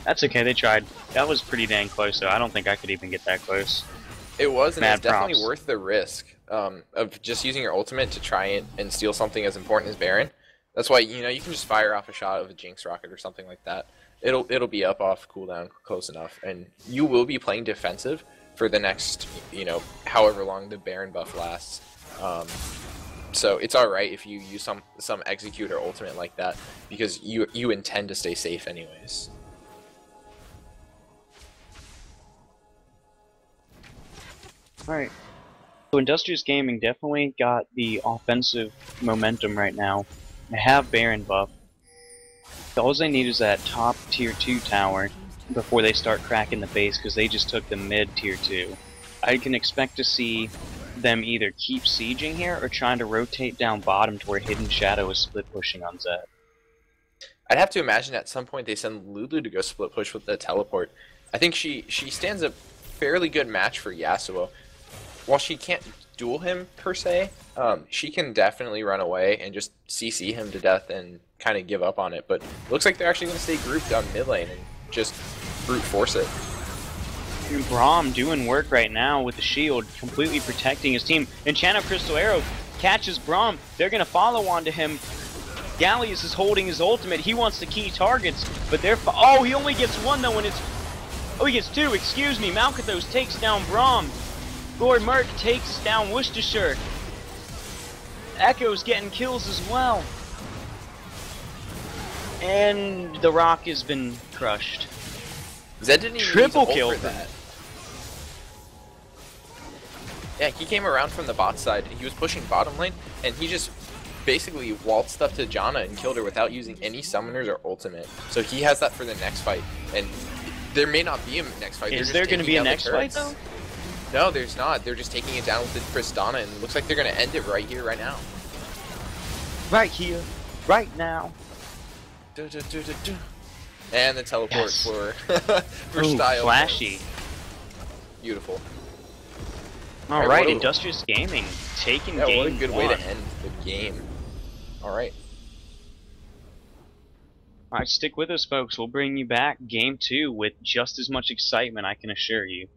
That's okay, they tried. That was pretty dang close, though. I don't think I could even get that close. It was, and Mad it's definitely props. worth the risk of just using your ultimate to try and steal something as important as Baron. That's why, you know, you can just fire off a shot of a Jinx Rocket or something like that. It'll be up off cooldown close enough, and you will be playing defensive for the next, you know, however long the Baron buff lasts. So it's alright if you use some execute or ultimate like that, because you intend to stay safe anyways. Alright. So Industrious Gaming definitely got the offensive momentum right now. They have Baron buff. All they need is that top tier 2 tower before they start cracking the base, because they just took the mid tier 2. I can expect to see them either keep sieging here or trying to rotate down bottom to where Hidden Shadow is split pushing on Zed. I'd have to imagine at some point they send Lulu to go split push with the teleport. I think she stands a fairly good match for Yasuo. While she can't duel him per se, she can definitely run away and just CC him to death and kind of give up on it. But it looks like they're actually going to stay grouped on mid lane and just brute force it. And Braum doing work right now with the shield, completely protecting his team. And Channel Crystal Arrow catches Braum. They're going to follow on to him. Gallius is holding his ultimate. He wants the key targets, but they're oh, he only gets one though, and it's oh, he gets two. Excuse me. Malkathos takes down Braum. Lord Merc takes down Worcestershire. Echo's getting kills as well. And the Rock has been crushed. Zed didn't even Triple use kill for that. Yeah, he came around from the bot side. He was pushing bottom lane, and he just basically waltzed up to Janna and killed her without using any summoners or ultimate. So he has that for the next fight, and there may not be a next fight. Is there going to be a next fight though? No, there's not. They're just taking it down with the Tristana, and it looks like they're going to end it right here, right now. Right here, right now. And the teleport for Ooh, style. Flashy. Beautiful. All right, Industrious Gaming taking game what a good way one. to end the game. All right. All right, stick with us, folks. We'll bring you back game 2 with just as much excitement, I can assure you.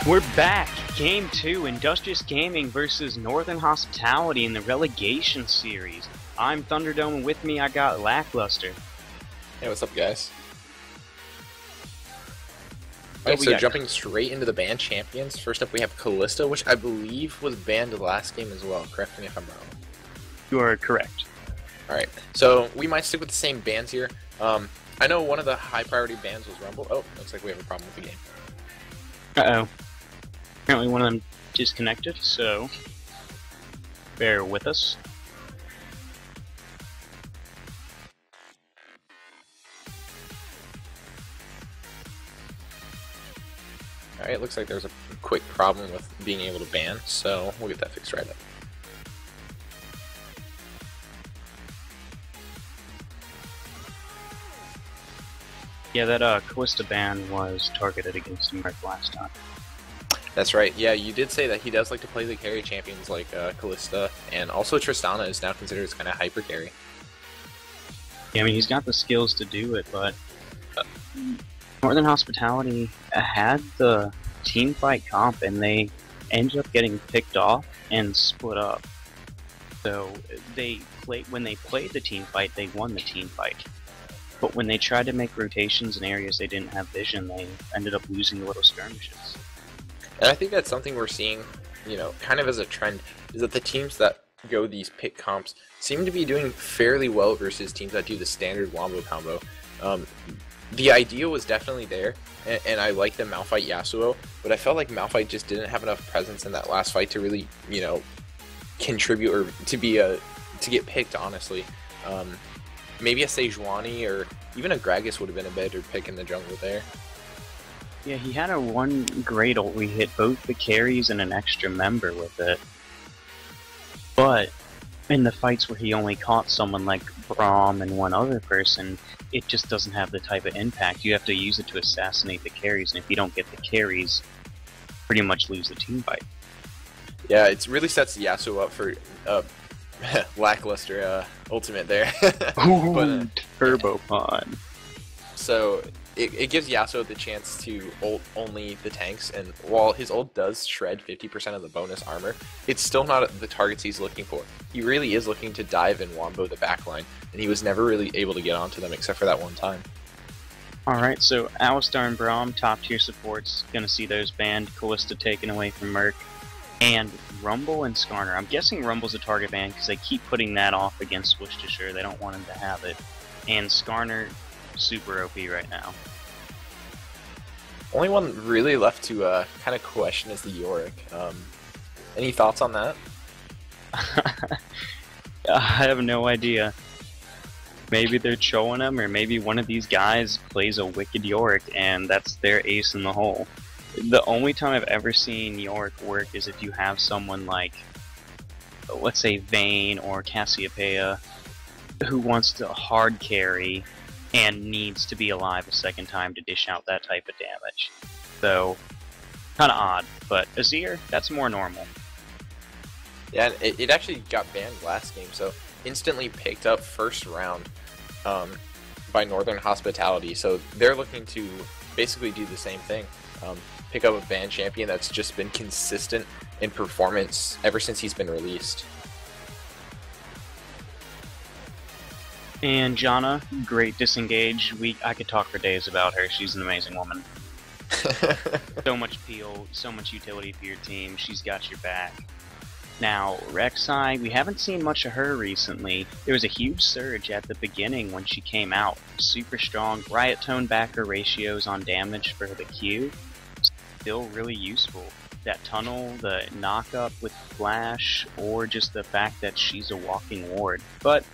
We're back! Game 2, Industrious Gaming versus Northern Hospitality in the relegation series. I'm Thunderdome, and with me I got Lackluster. Hey, what's up, guys? Alright, so jumping straight into the band champions. First up, we have Callista, which I believe was banned the last game as well. Correct me if I'm wrong. You are correct. Alright, so we might stick with the same bands here. I know one of the high priority bans was Rumble. Oh, looks like we have a problem with the game. Uh-oh. Apparently one of them disconnected, so bear with us. Alright, looks like there's a quick problem with being able to ban, so we'll get that fixed right up. Yeah, that Callista ban was targeted against Mark last time. That's right, yeah, you did say that he does like to play the carry champions like Callista, and also Tristana is now considered as kind of hyper carry. Yeah, I mean, he's got the skills to do it, but Northern Hospitality had the team fight comp, and they ended up getting picked off and split up. So when they played the team fight, they won the team fight. But when they tried to make rotations in areas they didn't have vision, they ended up losing the little skirmishes. And I think that's something we're seeing, you know, kind of as a trend, is that the teams that go these pick comps seem to be doing fairly well versus teams that do the standard wombo combo. The idea was definitely there, and I like the Malphite Yasuo, but I felt like Malphite just didn't have enough presence in that last fight to really, you know, contribute or to get picked, honestly. Maybe a Sejuani or even a Gragas would have been a better pick in the jungle there. Yeah, he had a one great ult. We hit both the carries and an extra member with it. But in the fights where he only caught someone like Braum and one other person, it just doesn't have the type of impact. You have to use it to assassinate the carries, and if you don't get the carries, pretty much lose the team fight. Yeah, it really sets Yasuo up for lackluster ultimate there. But, Turbo Pun. So it gives Yasuo the chance to ult only the tanks, and while his ult does shred 50% of the bonus armor, it's still not the targets he's looking for. He really is looking to dive and wombo the backline, and he was never really able to get onto them except for that one time. Alright, so Alistar and Braum, top tier supports, gonna see those banned, Callista taken away from Merc, and Rumble and Skarner. I'm guessing Rumble's a target ban because they keep putting that off against Worcestershire. They don't want him to have it. And Skarner, super OP right now. Only one really left to kind of question is the Yorick. Any thoughts on that? I have no idea. Maybe they're showing him, or maybe one of these guys plays a wicked Yorick, and that's their ace in the hole. The only time I've ever seen Yorick work is if you have someone like, let's say, Vayne or Cassiopeia, who wants to hard carry and needs to be alive a second time to dish out that type of damage. So, kind of odd, but Azir, that's more normal. Yeah, it actually got banned last game, so instantly picked up first round by Northern Hospitality, so they're looking to basically do the same thing. Pick up a band champion that's just been consistent in performance ever since he's been released. And Janna, great disengage. I could talk for days about her. She's an amazing woman. So much peel, so much utility for your team. She's got your back. Now, Rek'Sai, we haven't seen much of her recently. There was a huge surge at the beginning when she came out. Super strong. Riot Tone backer ratios on damage for the Q. Still really useful. That tunnel, the knock-up with Flash, or just the fact that she's a walking ward. But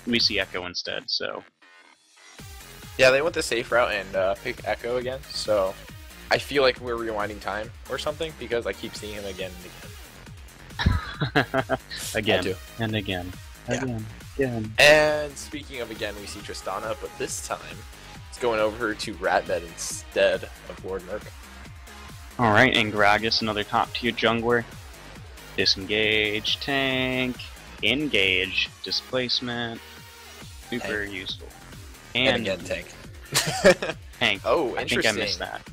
we see Echo instead, so... Yeah, they went the safe route and picked Echo again, so I feel like we're rewinding time or something, because I keep seeing him again and again. Again, and again, Yeah. again. And speaking of again, we see Tristana, but this time it's going over to Ratbed instead of Lord Merc. Alright, and Gragas, another top tier jungler. Disengage, tank, engage, displacement. Super useful. And again, tank. Tank. Oh, I interesting. think I missed that.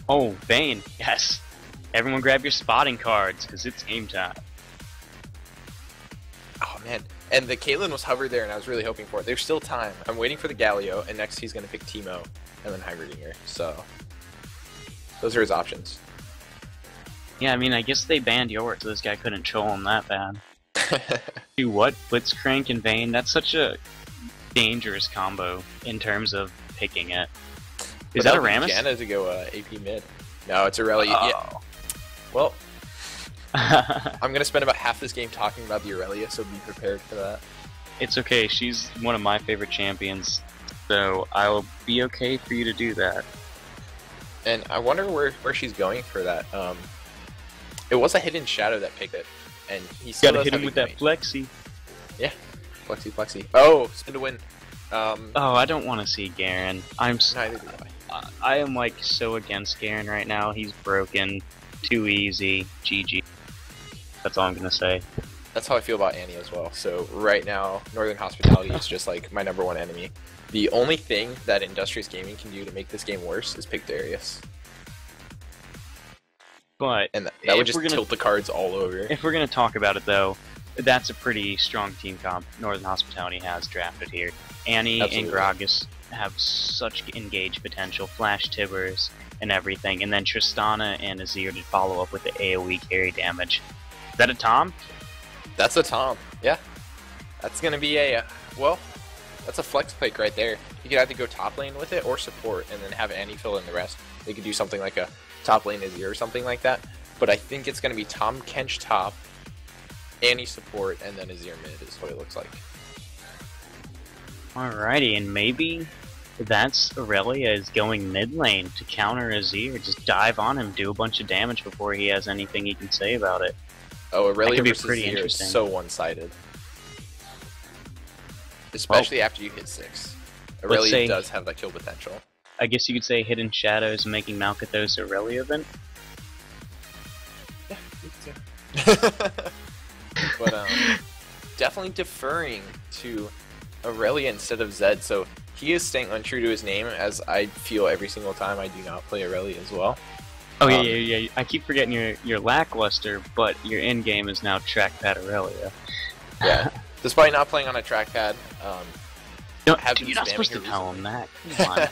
Oh, Vayne, yes. Everyone grab your spotting cards, because it's game time. Oh man, and the Caitlyn was hovered there, and I was really hoping for it. There's still time. I'm waiting for the Galio, and next he's gonna pick Teemo, and then Heimerdinger. So those are his options. Yeah, I mean, I guess they banned yours, so this guy couldn't troll him that bad. Do what? Blitzcrank and Vayne? That's such a dangerous combo in terms of picking it. Is that a Rammus? Janna to go AP mid. No, it's Aurelia. Oh. Yeah. Well, I'm gonna spend about half this game talking about the Aurelia, so be prepared for that. It's okay. She's one of my favorite champions, so I'll be okay for you to do that. And I wonder where she's going for that. It was a hidden shadow that picked it, and he still Gotta does hit have him with a that flexi. Yeah, flexi. Oh, spin to win. Oh, I don't want to see Garen. Neither do I. I am like so against Garen right now. He's broken, too easy. GG. That's all I'm gonna say. That's how I feel about Annie as well. So right now, Northern Hospitality is just like my #1 enemy. The only thing that Industrious Gaming can do to make this game worse is pick Darius. But And that would just tilt the cards all over. If we're gonna talk about it though, that's a pretty strong team comp Northern Hospitality has drafted here. Annie Absolutely. and Gragas have such engaged potential, Flash Tibbers and everything, and then Tristana and Azir to follow up with the AoE carry damage. Is that a Tom? That's a Tom. Yeah. That's gonna be a well. That's a flex pick right there. You could either go top lane with it or support, and then have Annie fill in the rest. They could do something like a top lane Azir or something like that. But I think it's gonna be Tom Kench top, Annie support, and then Azir mid is what it looks like. Alrighty, and maybe that's Aurelia is going mid lane to counter Azir. Just dive on him, do a bunch of damage before he has anything he can say about it. Oh, Aurelia could be versus pretty Azir is interesting. so one-sided. Especially after you hit 6. Aurelia does have that kill potential. I guess you could say Hidden Shadows making Malkathos Aurelia event. Yeah, you could say. But definitely deferring to Aurelia instead of Zed, so he is staying untrue to his name, as I feel every single time I do not play Aurelia as well. Oh yeah. I keep forgetting you're lackluster, but your end game is now trackpad Aurelia. Yeah, despite not playing on a trackpad, You're not supposed to tell him that. Come on.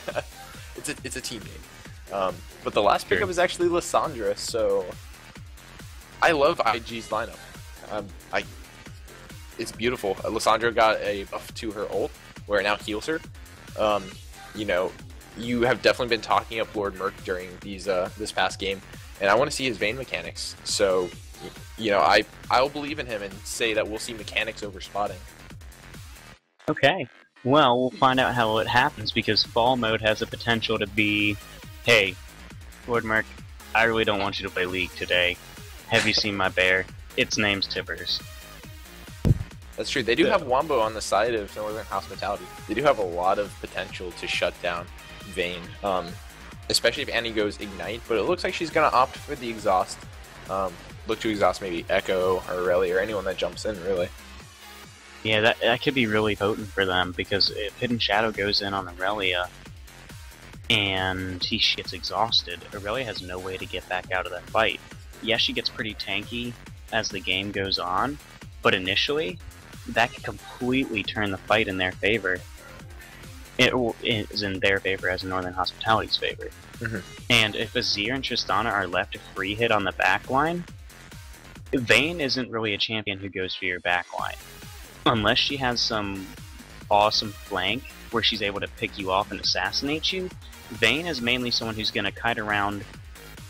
it's a team game. But the last pickup is actually Lissandra, so I love IG's lineup. It's beautiful. Lissandra got a buff to her ult, where it now heals her. You know, you have definitely been talking up Lord Merc during these this past game, and I want to see his Vayne mechanics. So, you know, I'll believe in him and say that we'll see mechanics over spotting. Okay. Well, we'll find out how it happens, because fall mode has the potential to be, hey, Lord Merc, I really don't want you to play League today. Have you seen my bear? Its name's Tibbers. That's true. They do have Wombo on the side of Northern Hospitality. They do have a lot of potential to shut down Vayne, especially if Annie goes Ignite, but it looks like she's going to opt for the Exhaust. Look to exhaust maybe Echo or Aurelia or anyone that jumps in, really. Yeah, that could be really potent for them, because if Hidden Shadow goes in on Aurelia and he gets exhausted, Aurelia has no way to get back out of that fight. Yes, she gets pretty tanky as the game goes on, but initially, that could completely turn the fight in their favor. It is in their favor as Northern Hospitality's favor. Mm-hmm. And if Azir and Tristana are left a free hit on the backline, Vayne isn't really a champion who goes for your backline. Unless she has some awesome flank where she's able to pick you off and assassinate you, Vayne is mainly someone who's going to kite around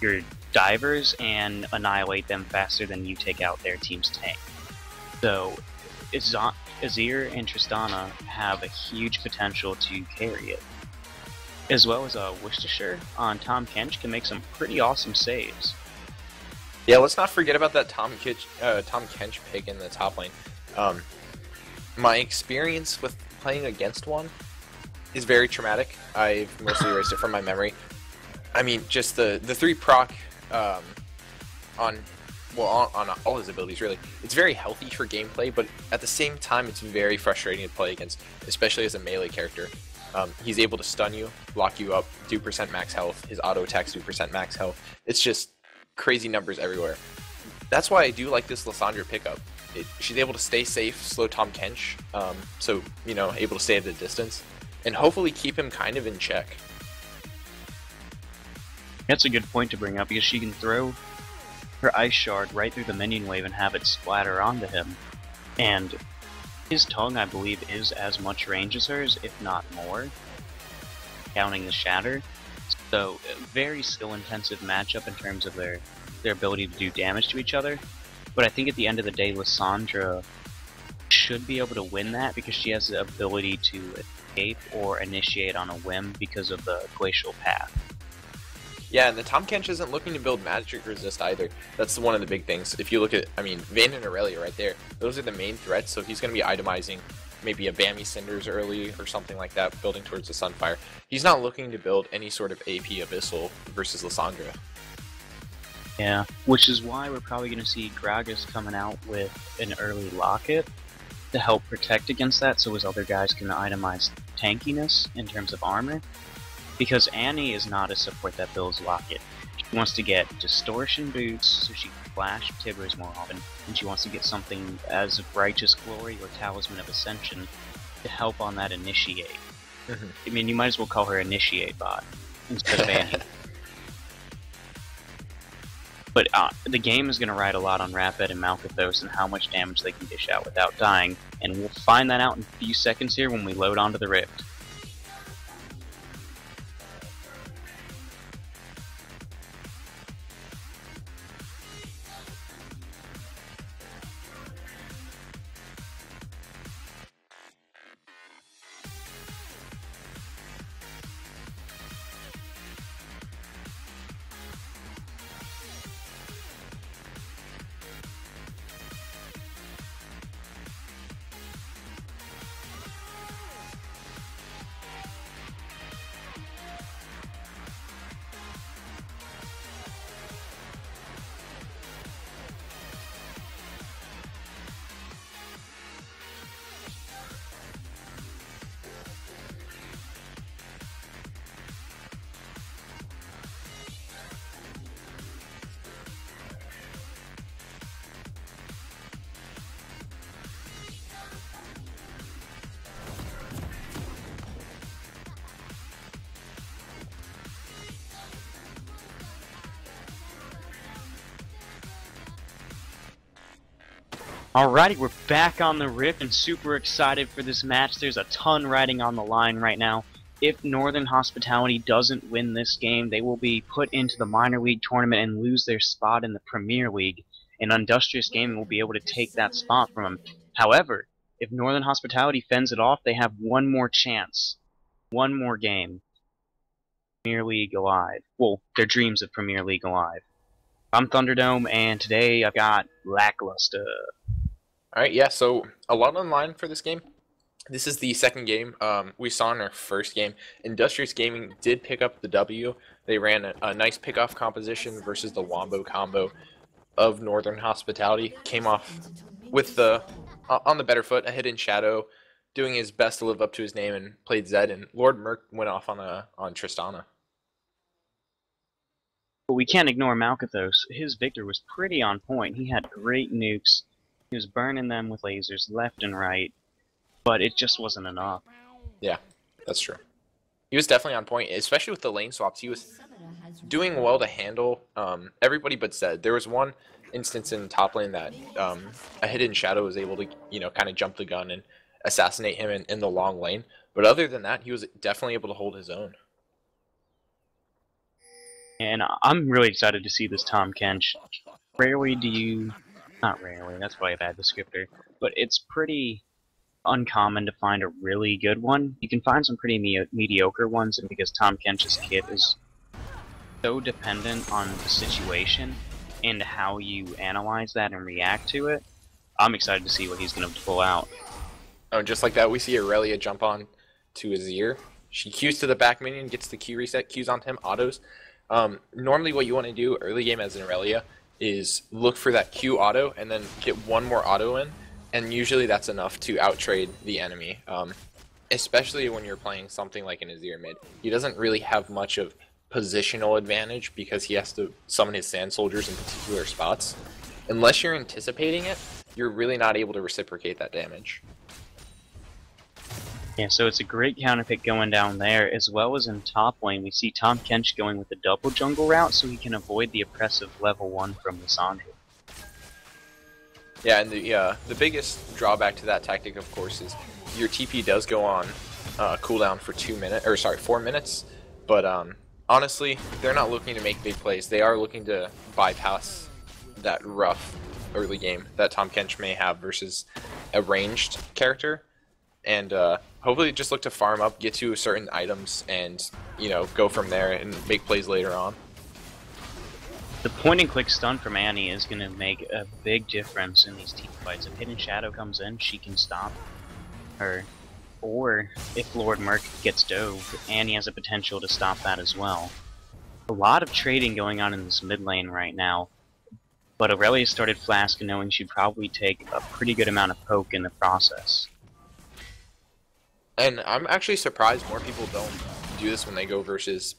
your divers and annihilate them faster than you take out their team's tank. So, Azir and Tristana have a huge potential to carry it. As well as Worcestershire on Tom Kench can make some pretty awesome saves. Yeah, let's not forget about that Tom Kench pick in the top lane. My experience with playing against one is very traumatic. I've mostly erased it from my memory. I mean, just the 3 proc on all his abilities, really. It's very healthy for gameplay, but at the same time, it's very frustrating to play against, especially as a melee character. He's able to stun you, block you up, do percent max health. His auto attacks do percent max health. It's just crazy numbers everywhere. That's why I do like this Lysandra pickup. She's able to stay safe, slow Tom Kench, so, you know, able to stay at a distance, and hopefully keep him kind of in check. That's a good point to bring up, because she can throw her Ice Shard right through the minion wave and have it splatter onto him. And his tongue, I believe, is as much range as hers, if not more, counting the Shatter. So, very skill-intensive matchup in terms of their ability to do damage to each other. But I think at the end of the day, Lysandra should be able to win that because she has the ability to escape or initiate on a whim because of the Glacial Path. Yeah, and the Tom Kench isn't looking to build magic resist either. That's one of the big things. If you look at, I mean, Vayne and Aurelia right there, those are the main threats, so he's going to be itemizing maybe a Bammy Cinders early or something like that, building towards the Sunfire. He's not looking to build any sort of AP Abyssal versus Lysandra. Yeah, which is why we're probably going to see Gragas coming out with an early Locket to help protect against that so his other guys can itemize tankiness in terms of armor. Because Annie is not a support that builds Locket. She wants to get Distortion Boots so she can flash Tibbers more often, and she wants to get something as Righteous Glory or Talisman of Ascension to help on that Initiate. I mean, you might as well call her Initiate Bot instead of Annie. But the game is going to ride a lot on Rapid and Malkathos and how much damage they can dish out without dying, and we'll find that out in a few seconds here when we load onto the Rift. Alrighty, we're back on the Rift and super excited for this match. There's a ton riding on the line right now. If Northern Hospitality doesn't win this game, they will be put into the Minor League tournament and lose their spot in the Premier League. And Industrious Gaming will be able to take that spot from them. However, if Northern Hospitality fends it off, they have one more chance. One more game. Premier League alive. Well, their dreams of Premier League alive. I'm Thunderdome, and today I've got Lackluster. Alright, yeah, so a lot on the line for this game. This is the second game we saw in our first game. Industrious Gaming did pick up the W. They ran a nice pickoff composition versus the Wombo combo of Northern Hospitality. Came off with the on the better foot, a hidden shadow, doing his best to live up to his name, and played Zed, and Lord Merc went off on Tristana. But we can't ignore Malkathos. His Victor was pretty on point. He had great nukes. He was burning them with lasers left and right, but it just wasn't enough. Yeah, that's true. He was definitely on point, especially with the lane swaps. He was doing well to handle everybody but Zed. There was one instance in top lane that a hidden shadow was able to, you know, kind of jump the gun and assassinate him in the long lane. But other than that, he was definitely able to hold his own. And I'm really excited to see this Tom Kench. Rarely do you... Not rarely, that's probably a bad descriptor. But it's pretty uncommon to find a really good one. You can find some pretty mediocre ones, and because Tom Kench's kit is so dependent on the situation and how you analyze that and react to it, I'm excited to see what he's going to pull out. Oh, just like that, we see Aurelia jump on to Azir. She Qs to the back minion, gets the Q reset, Qs onto him, autos. Normally what you want to do early game as an Aurelia is look for that Q auto and then get one more auto in, and usually that's enough to outtrade the enemy, especially when you're playing something like an Azir mid. He doesn't really have much of positional advantage because he has to summon his sand soldiers in particular spots. Unless you're anticipating it, you're really not able to reciprocate that damage. Yeah, so it's a great counter pick going down there, as well as in top lane. We see Tom Kench going with the double jungle route so he can avoid the oppressive level 1 from Lissandra. Yeah, and the biggest drawback to that tactic, of course, is your TP does go on cooldown for 4 minutes. But honestly, they're not looking to make big plays. They are looking to bypass that rough early game that Tom Kench may have versus a ranged character, and hopefully just look to farm up, get to certain items, and go from there and make plays later on. The point-and-click stun from Annie is going to make a big difference in these team fights. If Hidden Shadow comes in, she can stop her. Or, if Lord Merc gets dove, Annie has a potential to stop that as well. A lot of trading going on in this mid lane right now, but Aurelia started Flask knowing she'd probably take a pretty good amount of poke in the process. And I'm actually surprised more people don't do this when they go versus,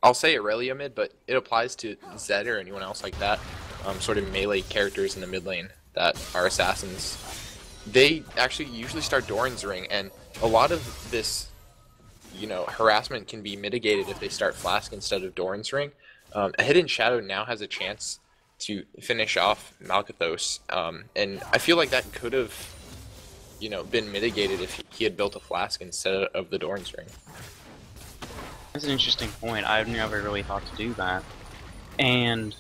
I'll say Aurelia mid, but it applies to Zed or anyone else like that, sort of melee characters in the mid lane that are assassins. They actually usually start Doran's Ring, and a lot of this, harassment can be mitigated if they start Flask instead of Doran's Ring. A Hidden Shadow now has a chance to finish off Malkathos, and I feel like that could have, been mitigated if he had built a Flask instead of the Doran's Ring. That's an interesting point. I've never really thought to do that. And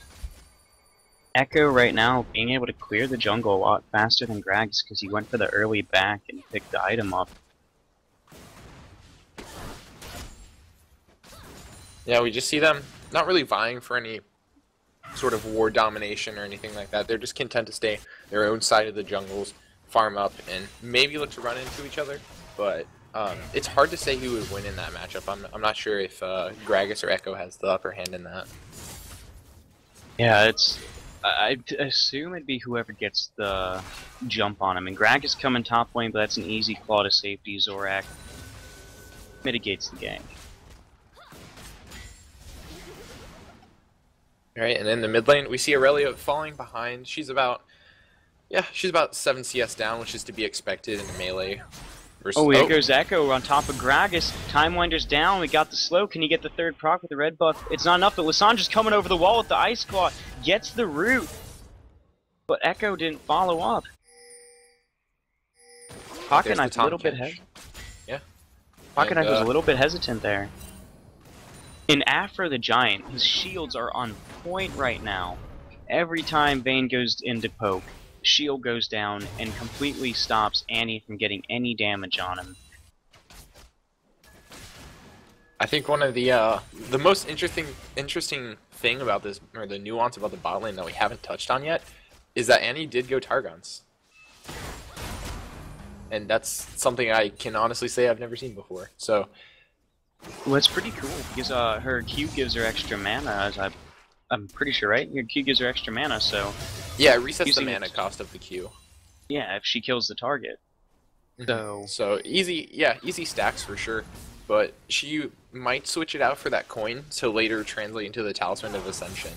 Echo right now being able to clear the jungle a lot faster than Gragas because he went for the early back and picked the item up. Yeah, we just see them not really vying for any sort of war domination or anything like that. They're just content to stay their own side of the jungles, farm up, and maybe look to run into each other. But it's hard to say who would win in that matchup. I'm not sure if Gragas or Echo has the upper hand in that. Yeah, I assume it'd be whoever gets the jump on him. And Gragas coming top lane, but that's an easy claw to safety. Zorak mitigates the gank. Alright, and in the mid lane, we see Aurelia falling behind. She's about 7 CS down, which is to be expected in a melee. Oh, here goes Echo on top of Gragas. Time Winder's down. We got the slow. Can he get the third proc with the red buff? It's not enough, but Lissandra's coming over the wall with the Ice Claw. Gets the root. But Echo didn't follow up. Pocket Knife's a little bit hesitant. Yeah. Pocket Knife was a little bit hesitant there. In Afro the Giant, his shields are on point right now. Every time Vayne goes into poke, shield goes down and completely stops Annie from getting any damage on him. I think one of the most interesting thing about this, or the nuance about the bot lane that we haven't touched on yet, is that Annie did go Targons. And that's something I can honestly say I've never seen before. So, well, it's pretty cool because her Q gives her extra mana, as I'm pretty sure, right? Your Q gives her extra mana, so yeah, it resets the mana cost of the Q. Yeah, if she kills the target. So easy stacks for sure. But she might switch it out for that coin to later translate into the Talisman of Ascension.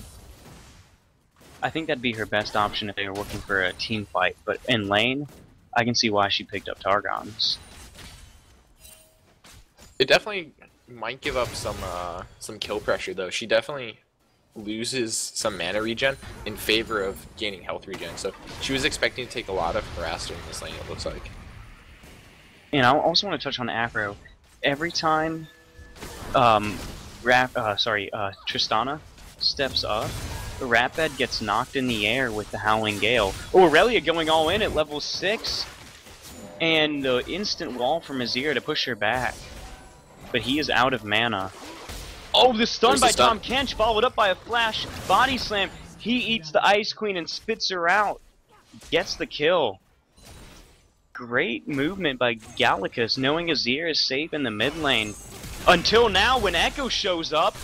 I think that'd be her best option if they were looking for a team fight. But in lane, I can see why she picked up Targons. It definitely might give up some kill pressure though. She definitely loses some mana regen in favor of gaining health regen. So she was expecting to take a lot of harass during this lane, it looks like. And I also want to touch on Afro. Every time Tristana steps up, the Ratbed gets knocked in the air with the Howling Gale. Oh, Aurelia going all in at level 6! And the instant wall from Azir to push her back. But he is out of mana. Oh, the stun by Tom Kench, followed up by a flash body slam. He eats the Ice Queen and spits her out. Gets the kill. Great movement by Gallicus, knowing Azir is safe in the mid lane. Until now, when Echo shows up,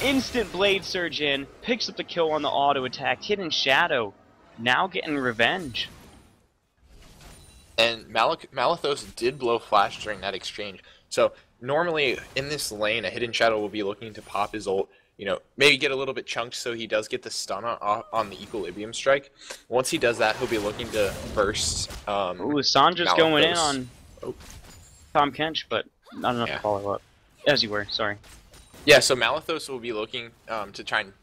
instant Blade Surge in, picks up the kill on the auto attack. Hidden Shadow, now getting revenge. And Malithos did blow flash during that exchange. So normally in this lane, a Hidden Shadow will be looking to pop his ult, you know, maybe get a little bit chunked so he does get the stun on the Equilibrium Strike. Once he does that, he'll be looking to burst. Ooh, Sandra's going in on Tom Kench, but not enough to follow up. As you were, sorry. Yeah, so Malithos will be looking to try and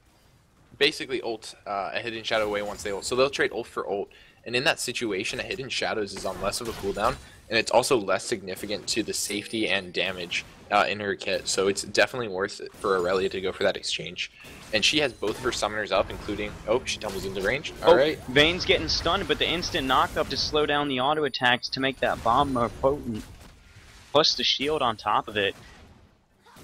basically ult a Hidden Shadow away once they ult. So they'll trade ult for ult. And in that situation, a Hidden Shadows is on less of a cooldown, and it's also less significant to the safety and damage in her kit. So it's definitely worth it for Aurelia to go for that exchange. And she has both of her summoners up, including... Oh, she tumbles into range. Alright. Vayne's getting stunned, but the instant knockup to slow down the auto attacks to make that bomb more potent. Plus the shield on top of it.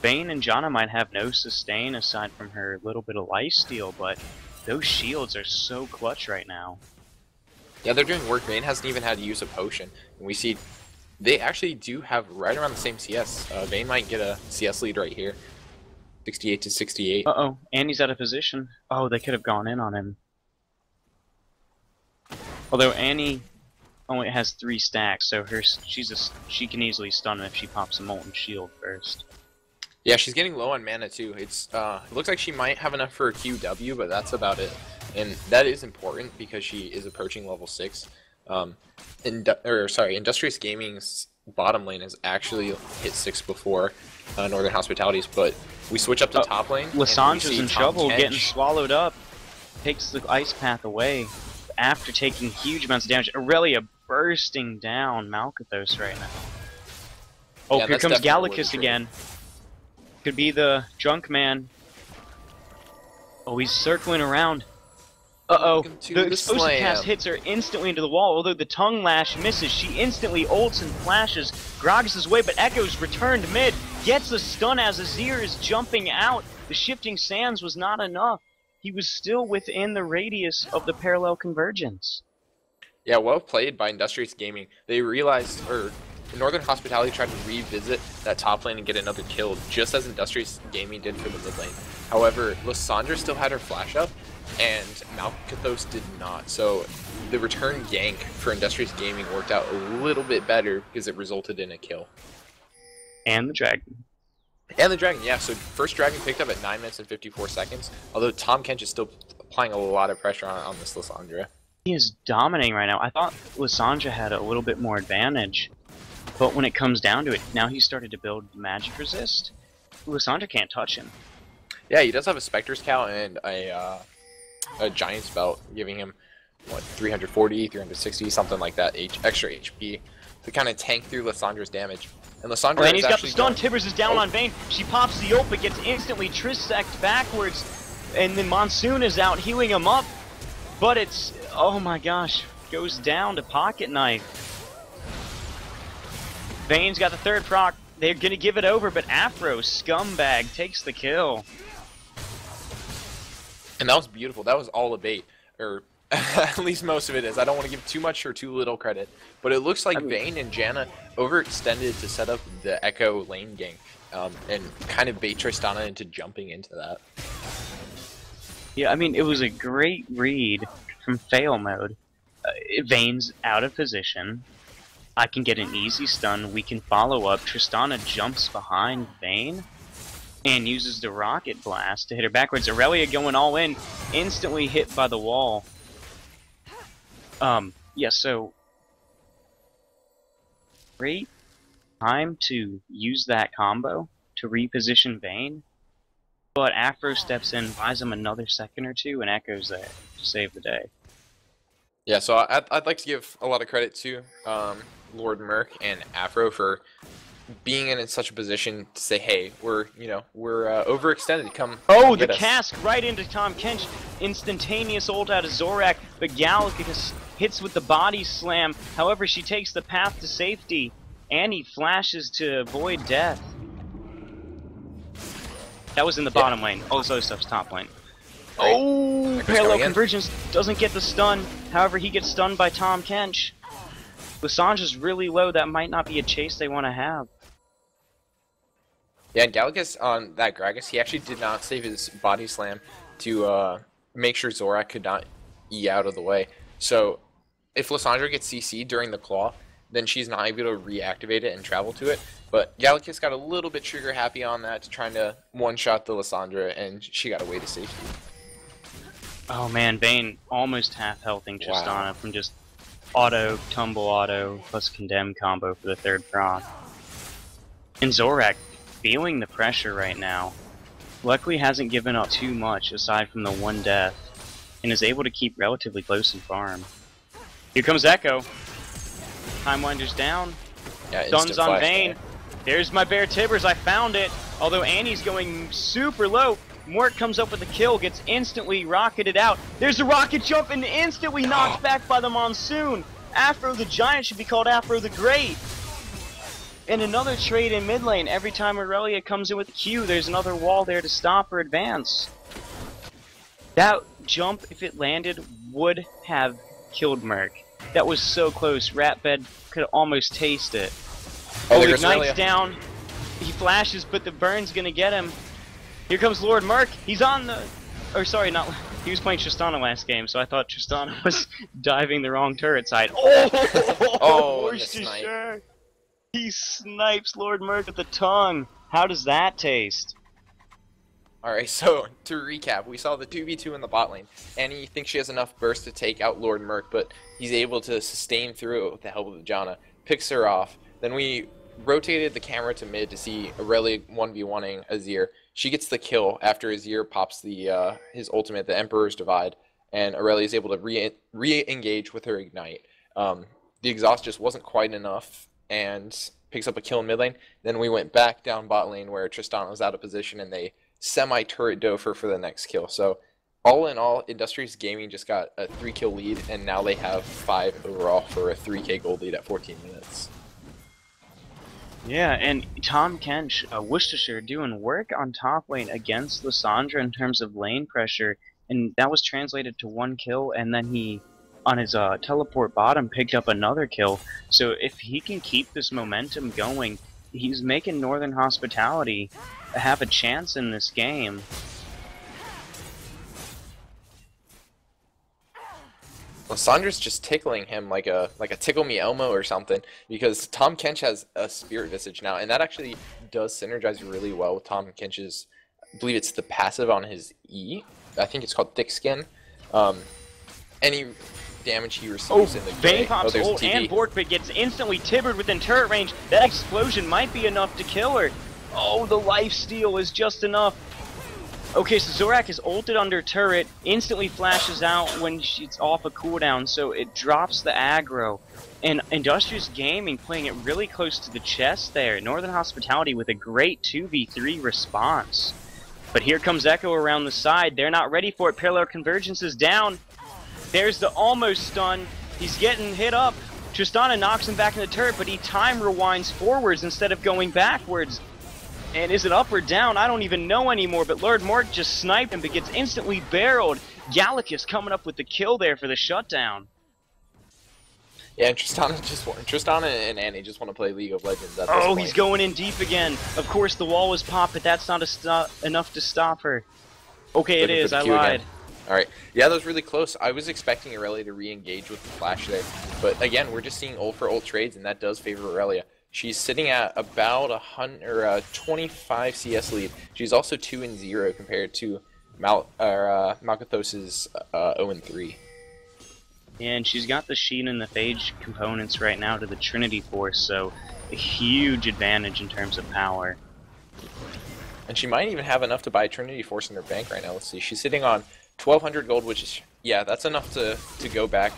Vayne and Janna might have no sustain aside from her little bit of lifesteal, but those shields are so clutch right now. Yeah, they're doing work. Vayne hasn't even had to use a potion. And we see they actually do have right around the same CS. Vayne might get a CS lead right here. 68 to 68. Uh-oh, and he's out of position. Oh, they could have gone in on him. Although Annie only has 3 stacks, so she can easily stun him if she pops a Molten Shield first. Yeah, she's getting low on mana too. It looks like she might have enough for a QW, but that's about it. And that is important because she is approaching level 6. Industrious Gaming's bottom lane has actually hit 6 before Northern Hospitalities, but we switch up to top lane. Lysandra's in trouble, getting swallowed up. Takes the ice path away after taking huge amounts of damage. Aurelia bursting down Malkathos right now. Oh, yeah, here comes Galacus again. Could be the drunk man. Oh, he's circling around. Uh-oh, the explosive cast hits her instantly into the wall, although the tongue lash misses. She instantly ults and flashes Gragas' way, but Echo's returned mid, gets the stun as Azir is jumping out. The shifting sands was not enough. He was still within the radius of the parallel convergence. Yeah, well played by Industrious Gaming. They realized, or Northern Hospitality tried to revisit that top lane and get another kill, just as Industrious Gaming did for the mid lane. However, Lysandra still had her flash up, and Malkathos did not. So the return gank for Industrious Gaming worked out a little bit better because it resulted in a kill. And the dragon. And the dragon, yeah. So first dragon picked up at 9 minutes and 54 seconds, although Tom Kench is still applying a lot of pressure on this Lysandra. He is dominating right now. I thought Lysandra had a little bit more advantage, but when it comes down to it, now he started to build magic resist. Lysandra can't touch him. Yeah, he does have a Spectre's Cow and a Giant's Belt, giving him, what, 340, 360, something like that, extra HP to kind of tank through Lysandra's damage. And Lysandra and he's got the stun. Tibbers is down on Vayne. She pops the ult, but gets instantly Trisect backwards. And then Monsoon is out healing him up. But it's, oh my gosh, goes down to Pocket Knife. Vayne's got the third proc. They're going to give it over, but Afro, scumbag, takes the kill. And that was beautiful. That was all a bait. Or at least most of it is. I don't want to give too much or too little credit. But it looks like Vayne and Janna overextended to set up the Echo lane gank. And kind of bait Tristana into jumping into that. Yeah, I mean, it was a great read from fail mode. Vayne's out of position. I can get an easy stun. We can follow up. Tristana jumps behind Vayne and uses the Rocket Blast to hit her backwards. Aurelia going all in, instantly hit by the wall. Yeah, so great time to use that combo to reposition Vayne. But Afro steps in, buys him another second or two, and Echo's there to save the day. Yeah, so I'd like to give a lot of credit to Lord Merc and Afro for being in such a position to say, hey, we're overextended. Come. Oh, the cask right into Tom Kench. Instantaneous ult out of Zorak, but Galacus hits with the body slam. However, she takes the path to safety, and he flashes to avoid death. That was in the bottom lane. All this other stuff's top lane. Right. Oh, parallel convergence doesn't get the stun. However, he gets stunned by Tom Kench. Lysandra's really low. That might not be a chase they want to have. Yeah, and Galacus on that Gragas, he actually did not save his body slam to make sure Zorak could not E out of the way. So if Lysandra gets CC'd during the claw, then she's not able to reactivate it and travel to it. But Galactus got a little bit trigger happy on that, trying to one-shot the Lissandra, and she got away to safety. Oh man, Vayne almost half healthing Tristana Wow. from just auto, tumble auto, plus condemn combo for the third proc. And Zorak feeling the pressure right now. Luckily hasn't given up too much aside from the one death, and is able to keep relatively close and farm. Here comes Echo. Time Winder's down. Yeah, Sun's instant on flash Vayne. there. There's my Bear Tibbers, I found it! Although Annie's going super low. Mort comes up with a kill, gets instantly rocketed out. There's a rocket jump and instantly knocked back by the Monsoon! Afro the Giant should be called Afro the Great! And another trade in mid lane. Every time Aurelia comes in with a Q, there's another wall there to stop or advance. That jump, if it landed, would have killed Merc. That was so close. Ratbed could almost taste it. Oh, Ignites there's Aurelia. down. He flashes, but the burn's gonna get him. Here comes Lord Merc. He's on the... Or sorry, not... He was playing Tristana last game, so I thought Tristana was diving the wrong turret side. Oh! Oh, and the Worcestershire! He snipes Lord Merc with the tongue. How does that taste? Alright, so to recap, we saw the 2v2 in the bot lane. Annie thinks she has enough burst to take out Lord Merc, but he's able to sustain through it with the help of Janna. Picks her off. Then we rotated the camera to mid to see Aurelia 1v1ing Azir. She gets the kill after Azir pops the his ultimate, the Emperor's Divide, and Aurelia is able to re-engage with her Ignite. The exhaust just wasn't quite enough, and picks up a kill in mid lane. Then we went back down bot lane where Tristana was out of position, and they semi-turret Dofer for the next kill. So all in all, Industrious Gaming just got a 3-kill lead, and now they have 5 overall for a 3k gold lead at 14 minutes. Yeah, and Tom Kench, Worcestershire, doing work on top lane against Lissandra in terms of lane pressure, and that was translated to 1 kill, and then he, on his teleport bottom, picked up another kill. So if he can keep this momentum going, he's making Northern Hospitality have a chance in this game. Lissandra's just tickling him like a tickle me Elmo or something, because Tom Kench has a Spirit Visage now, and that actually does synergize really well with Tom Kench's, I believe it's the passive on his E. I think it's called Thick Skin. Any damage he receives in the Vayne pops there's a ult, TP. and Borkbit gets instantly tibbered within turret range. That explosion might be enough to kill her. Oh, the lifesteal is just enough. Okay, so Zorak is ulted under turret, instantly flashes out when she's off a cooldown, so it drops the aggro. And Industrious Gaming playing it really close to the chest there. Northern Hospitality with a great 2v3 response. But here comes Echo around the side. They're not ready for it. Parallel Convergence is down. There's the almost stun. He's getting hit up. Tristana knocks him back in the turret, but he time rewinds forwards instead of going backwards. And is it up or down? I don't even know anymore, but Lord Mort just sniped him but gets instantly barreled. Galactus coming up with the kill there for the shutdown. Yeah, and Tristana and Annie just want to play League of Legends at this Oh, point. he's going in deep again. Of course, the wall was popped, but that's not enough to stop her. Okay, it is. I lied. Alright, yeah, that was really close. I was expecting Aurelia to re-engage with the flash there, but again, we're just seeing ult for ult trades, and that does favor Aurelia. She's sitting at about 25 CS lead. She's also 2-0 compared to Malkathos's 0-3. And she's got the Sheen and the Phage components right now to the Trinity Force, so a huge advantage in terms of power. And she might even have enough to buy Trinity Force in her bank right now. Let's see, she's sitting on 1,200 gold, which is, yeah, that's enough to go back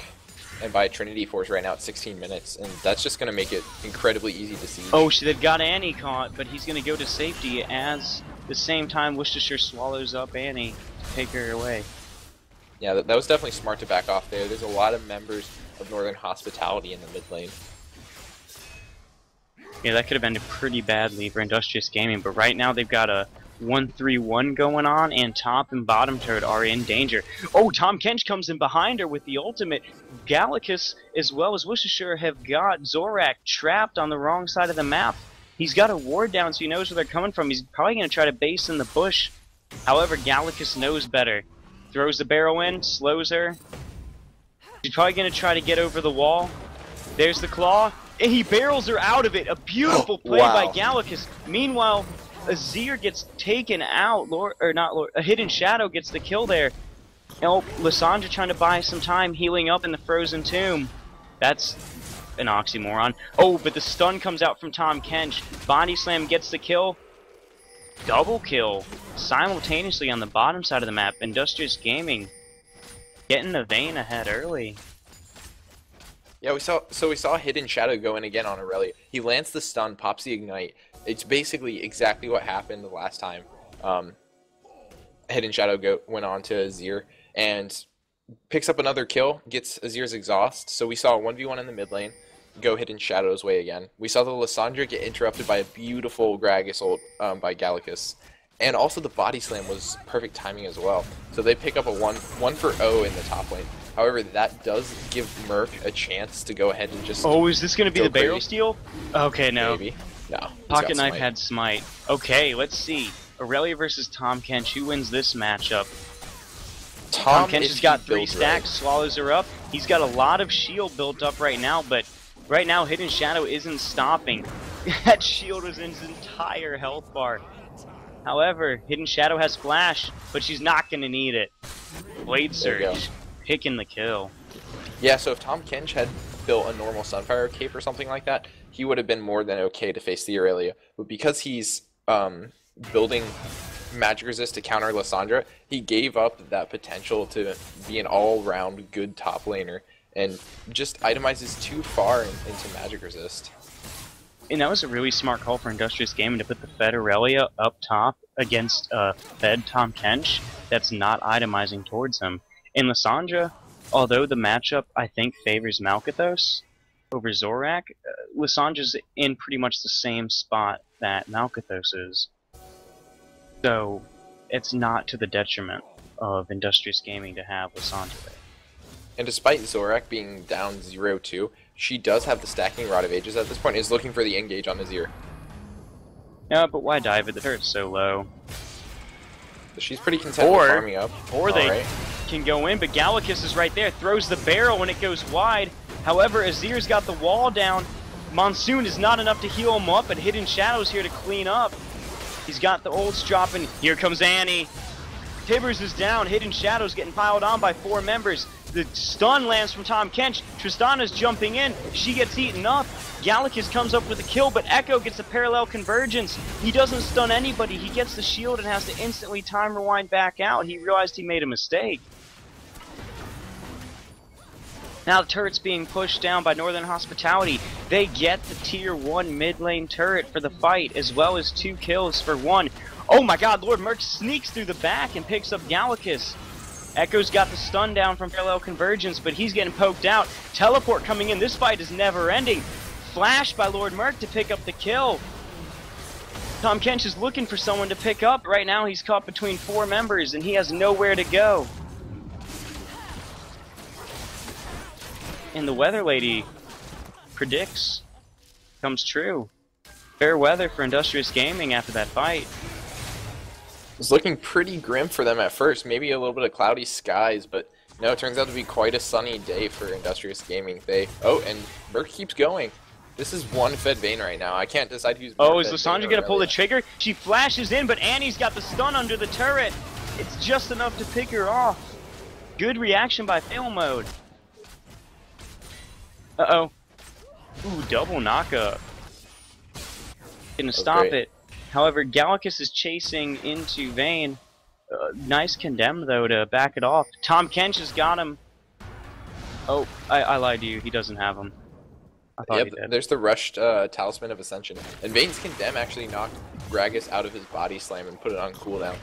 and buy Trinity Force right now at 16 minutes, and that's just going to make it incredibly easy to siege. Oh, they've got Annie caught, but he's going to go to safety as the same time Worcestershire swallows up Annie to take her away. Yeah, that was definitely smart to back off there. There's a lot of members of Northern Hospitality in the mid lane. Yeah, that could have ended pretty badly for Industrious Gaming, but right now they've got a 1-3-1 going on, and top and bottom turret are in danger. Oh, Tom Kench comes in behind her with the ultimate. Galactus, as well as Worcestershire, have got Zorak trapped on the wrong side of the map. He's got a ward down, so he knows where they're coming from. He's probably going to try to base in the bush. However, Galactus knows better. Throws the barrel in, slows her. She's probably going to try to get over the wall. There's the claw, and he barrels her out of it. A beautiful play Wow. by Galacus. Meanwhile, Azir gets taken out. A Hidden Shadow gets the kill there. Oh, Lissandra trying to buy some time, healing up in the Frozen Tomb. That's an oxymoron. Oh, but the stun comes out from Tahm Kench. Body Slam gets the kill. Double kill simultaneously on the bottom side of the map. Industrious Gaming getting the Vayne ahead early. Yeah, we saw Hidden Shadow go in again on Aurelia. He lands the stun, pops the ignite. It's basically exactly what happened the last time. Hidden Shadow went on to Azir and picks up another kill, gets Azir's exhaust. So we saw a 1v1 in the mid lane, go Hidden Shadow's way again. We saw the Lissandra get interrupted by a beautiful Gragas ult by Galacus. And also the body slam was perfect timing as well. So they pick up a 1 for 0 in the top lane. However, that does give Merc a chance to go ahead and just... Oh, is this going to be the barrel steal? Okay, no. Maybe. No. Pocket Knife had Smite. Okay, let's see. Aurelia versus Tahm Kench. Who wins this matchup? Tahm Kench has got 3 stacks, swallows her up. He's got a lot of shield built up right now, but right now Hidden Shadow isn't stopping. That shield was in his entire health bar. However, Hidden Shadow has Flash, but she's not going to need it. Blade Surge, picking the kill. Yeah, so if Tahm Kench had built a normal Sunfire cape or something like that, he would have been more than okay to face the Aurelia. But because he's building Magic Resist to counter Lissandra, he gave up that potential to be an all-round good top laner and just itemizes too far into Magic Resist. And that was a really smart call for Industrious Gaming to put the Fed Aurelia up top against Fed Tahm Kench that's not itemizing towards him. In Lissandra, although the matchup I think favors Malkathos over Zorak, Lissandra's in pretty much the same spot that Malkathos is. So it's not to the detriment of Industrious Gaming to have Lissandra there. And despite Zorak being down 0-2, she does have the stacking Rod of Ages at this point, is looking for the engage on Azir. Yeah, but why dive it? The turret's so low. So she's pretty content with farming up. Or they can go in, but Galacus is right there, throws the barrel when it goes wide. However, Azir's got the wall down. Monsoon is not enough to heal him up, but Hidden Shadow's here to clean up. He's got the ults dropping. Here comes Annie. Tibbers is down. Hidden Shadow's getting piled on by 4 members. The stun lands from Tahm Kench. Tristana's jumping in. She gets eaten up. Galacus comes up with a kill, but Echo gets a parallel convergence. He doesn't stun anybody. He gets the shield and has to instantly time rewind back out. He realized he made a mistake. Now the turret's being pushed down by Northern Hospitality. They get the tier 1 mid lane turret for the fight, as well as 2 kills for 1. Oh my god, Lord Merc sneaks through the back and picks up Galacus. Echo's got the stun down from parallel convergence, but he's getting poked out. Teleport coming in. This fight is never ending. Flash by Lord Merc to pick up the kill. Tahm Kench is looking for someone to pick up. Right now he's caught between 4 members and he has nowhere to go. And the Weather Lady predicts comes true. Fair weather for Industrious Gaming after that fight. It was looking pretty grim for them at first, maybe a little bit of cloudy skies, but no, it turns out to be quite a sunny day for Industrious Gaming. Oh, and Merc keeps going. This is one Fed Vayne right now. I can't decide who's more. Oh, is Lissandra gonna pull the trigger? She flashes in, but Annie's got the stun under the turret. It's just enough to pick her off. Good reaction by fail mode. Uh-oh. Ooh, double knockup. Gonna stop it. However, Galacus is chasing into Vayne. Nice condemn, though, to back it off. Tahm Kench has got him. Oh, I lied to you. He doesn't have him. I thought he did. There's the rushed Talisman of Ascension. And Vayne's condemn actually knocked Gragas out of his body slam and put it on cooldown.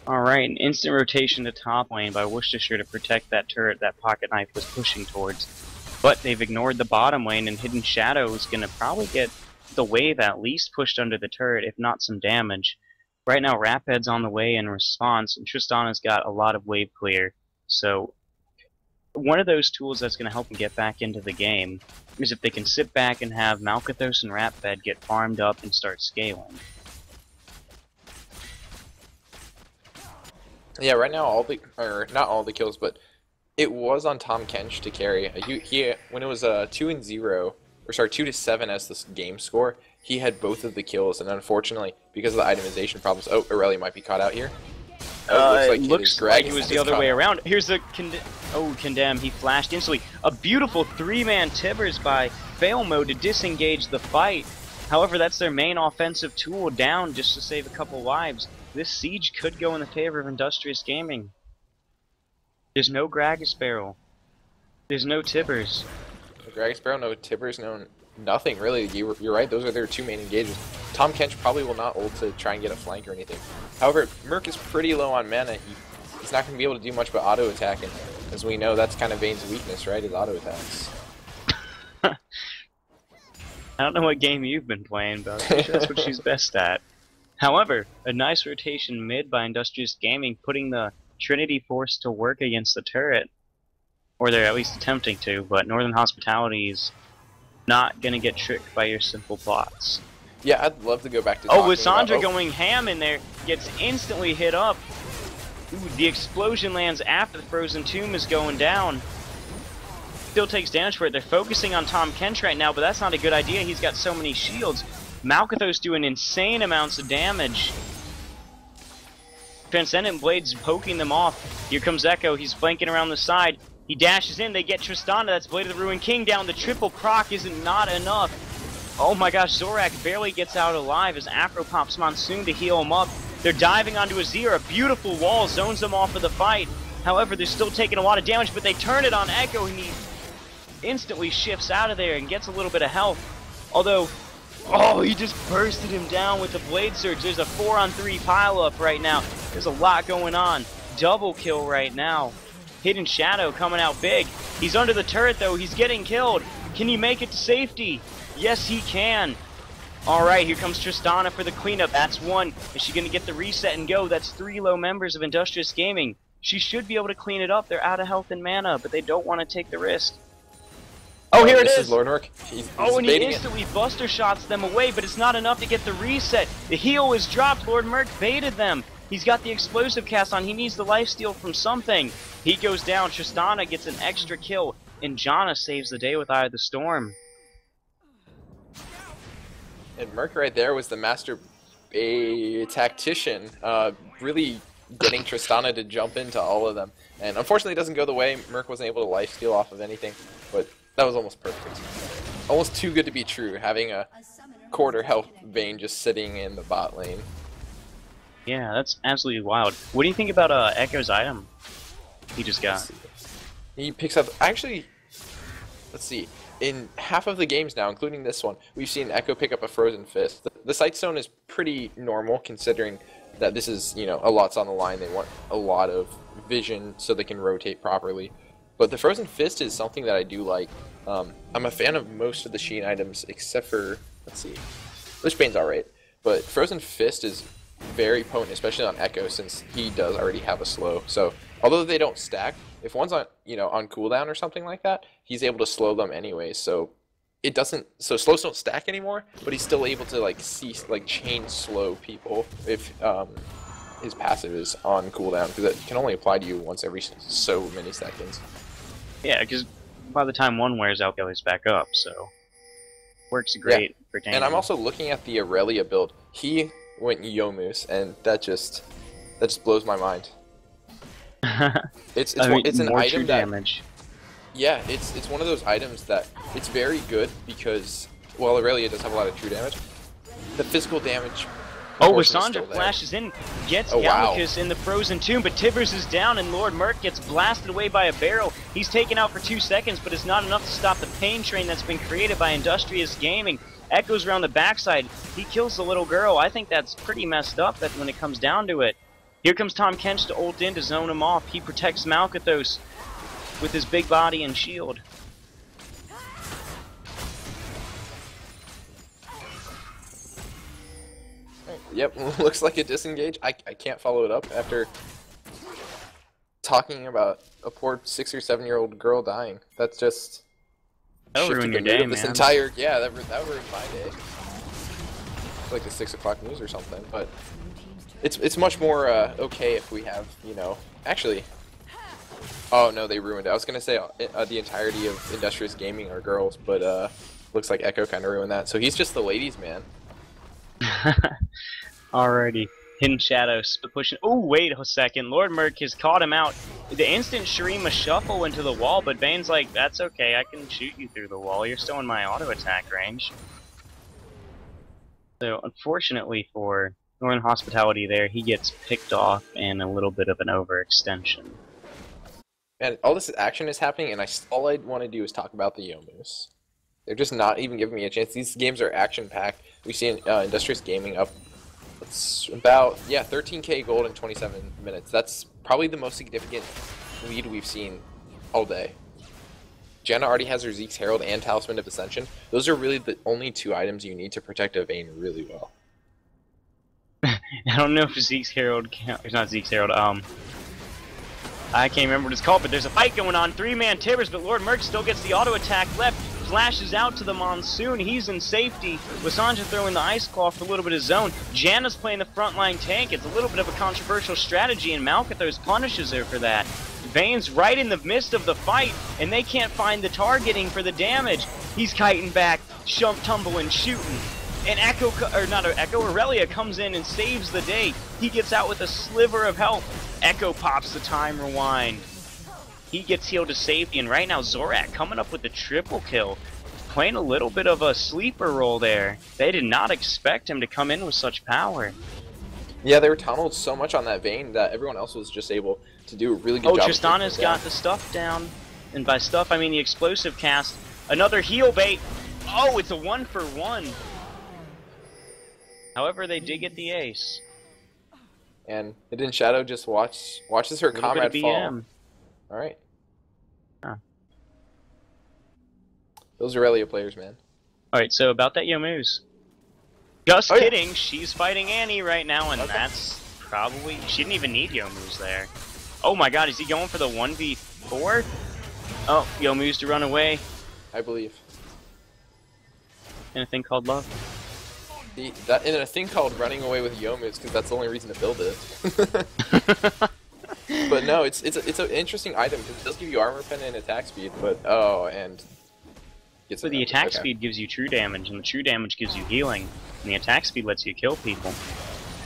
Alright, an instant rotation to top lane by Worcestershire to protect that turret that Pocket Knife was pushing towards. But they've ignored the bottom lane, and Hidden Shadow is going to probably get the wave at least pushed under the turret, if not some damage. Right now, Raphead's on the way in response, and Tristana's got a lot of wave clear. So, one of those tools that's going to help them get back into the game is if they can sit back and have Malkathos and Raphead get farmed up and start scaling. Yeah, right now not all the kills, but It was on Tom Kench to carry. He when it was 2-0, or sorry, 2-7 as the game score, he had both of the kills, and unfortunately, because of the itemization problems, oh, Aurelia might be caught out here. Oh, it looks like it was the other way around. Here's the Condemn. He flashed instantly. A beautiful three-man Tibbers by fail mode to disengage the fight. However, that's their main offensive tool down just to save a couple lives. This siege could go in the favor of Industrious Gaming. There's no Gragas Barrel. There's no Tibbers. No Gragas Barrel, no Tibbers, no nothing really. You're right, those are their two main engagements. Tom Kench probably will not ult to try and get a flank or anything. However, Merc is pretty low on mana. He's not going to be able to do much but auto attack, and as we know, that's kind of Vayne's weakness, right? His auto attacks. I don't know what game you've been playing, but I'm sure that's what she's best at. However, a nice rotation mid by Industrious Gaming, putting the Trinity Force to work against the turret. Or they're at least attempting to, but Northern Hospitality is not going to get tricked by your simple plots. Yeah, I'd love to go back to Lissandra going ham in there, gets instantly hit up. Ooh, the explosion lands after the Frozen Tomb is going down. Still takes damage for it. They're focusing on Tom Kench right now, but that's not a good idea. He's got so many shields. Malkathos doing insane amounts of damage. Transcendent Blade's poking them off. Here comes Echo. He's flanking around the side. He dashes in. They get Tristana. That's Blade of the Ruined King down. The triple proc isn't not enough. Oh my gosh, Zorak barely gets out alive as Afro pops Monsoon to heal him up. They're diving onto Azir. A beautiful wall zones them off of the fight. However, they're still taking a lot of damage, but they turn it on Echo, and he instantly shifts out of there and gets a little bit of health. Although, oh, he just bursted him down with the Blade Surge. There's a 4-on-3 pileup right now. There's a lot going on. Double kill right now. Hidden Shadow coming out big. He's under the turret, though. He's getting killed. Can he make it to safety? Yes, he can. Alright, here comes Tristana for the cleanup. That's one. Is she going to get the reset and go? That's 3 low members of Industrious Gaming. She should be able to clean it up. They're out of health and mana, but they don't want to take the risk. Oh, here it is! This is Lord Merc. He's and he instantly Buster Shots them away, but it's not enough to get the reset. The heal is dropped. Lord Merc baited them. He's got the explosive cast on. He needs the lifesteal from something. He goes down. Tristana gets an extra kill, and Janna saves the day with Eye of the Storm. And Merc right there was the master tactician, really getting Tristana to jump into all of them. And unfortunately, it doesn't go the way. Merc wasn't able to lifesteal off of anything, but that was almost perfect. Almost too good to be true, having a quarter health Vayne just sitting in the bot lane. Yeah, that's absolutely wild. What do you think about Echo's item he just got? He picks up... Actually, let's see. In half of the games now, including this one, we've seen Echo pick up a Frozen Fist. The Sight Stone is pretty normal, considering that this is, you know, a lot's on the line. They want a lot of vision so they can rotate properly. But the Frozen Fist is something that I do like. I'm a fan of most of the Sheen items, except for, let's see, Lichbane's alright. But Frozen Fist is very potent, especially on Echo, since he does already have a slow. So, although they don't stack, if one's on, you know, on cooldown or something like that, he's able to slow them anyways. So, it doesn't, so slows don't stack anymore, but he's still able to, like, chain slow people if, his passive is on cooldown, because it can only apply to you once every so many seconds. Yeah, because by the time one wears out, Kelly's back up, so works great for tanking. And I'm also looking at the Aurelia build. He went Yomus, and that just blows my mind. It's an item damage. Yeah, it's one of those items that it's very good because, well, Aurelia does have a lot of true damage. The physical damage. Oh, Lissandra flashes in, gets Gallicus in the Frozen Tomb, but Tibbers is down and Lord Merc gets blasted away by a barrel. He's taken out for 2 seconds, but it's not enough to stop the pain train that's been created by Industrious Gaming. Echoes around the backside. He kills the little girl. I think that's pretty messed up that when it comes down to it. Here comes Tom Kench to ult in to zone him off. He protects Malkathos with his big body and shield. Yep, looks like a disengage. I can't follow it up after talking about a poor 6 or 7 year old girl dying. That's just... That'll ruin your day, man. This entire, yeah, that ruined my day. It's like the 6 o'clock news or something, but it's much more okay if we have, you know, actually, Oh no, they ruined it. I was gonna say the entirety of Industrious Gaming are girls, but looks like Echo kind of ruined that. So he's just the ladies' man. Alrighty. Hidden Shadows pushing. Oh, wait a second. Lord Merc has caught him out. The instant Shurima shuffle into the wall, but Vane's like, that's okay, I can shoot you through the wall. You're still in my auto attack range. So, unfortunately for Northern Hospitality there, he gets picked off and a little bit of an overextension. And all this action is happening, and all I want to do is talk about the Yomus. They're just not even giving me a chance. These games are action-packed. We see Industrious Gaming up. It's about, yeah, 13k gold in 27 minutes. That's probably the most significant lead we've seen all day. Jenna already has her Zeke's Herald and Talisman of Ascension. Those are really the only 2 items you need to protect a Vayne really well. I don't know if Zeke's Herald it's not Zeke's Herald, I can't remember what it's called, but there's a fight going on. 3-man Tibbers, but Lord Merc still gets the auto attack left. Flashes out to the Monsoon. He's in safety. Lysandra throwing the Ice Claw for a little bit of zone. Janna's playing the frontline tank. It's a little bit of a controversial strategy, and Malcathos punishes her for that. Vayne's right in the midst of the fight, and they can't find the targeting for the damage. He's kiting back, tumbling, shooting. And Aurelia comes in and saves the day. He gets out with a sliver of health. Echo pops the time rewind. He gets healed to safety, and right now Zorak coming up with the triple kill. Playing a little bit of a sleeper role there. They did not expect him to come in with such power. Yeah, they were tunneled so much on that Vayne that everyone else was just able to do a really good job. Oh, Tristana's got the stuff down. And by stuff, I mean the explosive cast. Another heal bait. Oh, it's a 1-for-1. However, they did get the ace. And Hidden Shadow just watches her comrade fall. Alright. Huh. Those Aurelia players, man. Alright, so about that Yomu's. Just kidding, yeah. She's fighting Annie right now, and that's probably... She didn't even need Yomu's there. Oh my god, is he going for the 1v4? Oh, Yomu's to run away. I believe. In a thing called love. In a thing called running away with Yomu's, because that's the only reason to build it. But no, it's an interesting item because it does give you armor pen and attack speed, but so the attack speed gives you true damage, and the true damage gives you healing, and the attack speed lets you kill people.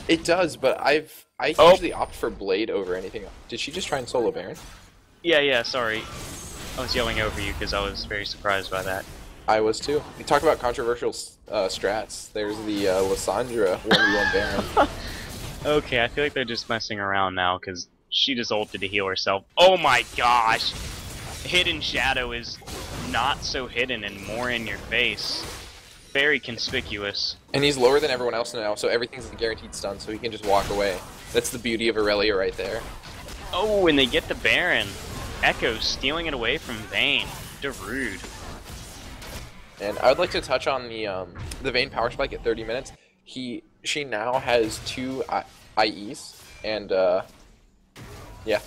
It does, but I usually opt for Blade over anything else. Did she just try and solo Baron? Yeah, sorry. I was yelling over you because I was very surprised by that. I was too. We talk about controversial strats. There's the Lysandra 1v1 Baron. Okay, I feel like they're just messing around now because she just ulted to heal herself. Oh my gosh! Hidden Shadow is not so hidden and more in your face. Very conspicuous. And he's lower than everyone else now, so everything's a guaranteed stun, so he can just walk away. That's the beauty of Aurelia right there. Oh, and they get the Baron. Echo stealing it away from Vayne. Rude. And I would like to touch on the Vayne power spike at 30 minutes. She now has 2 IEs, and yeah.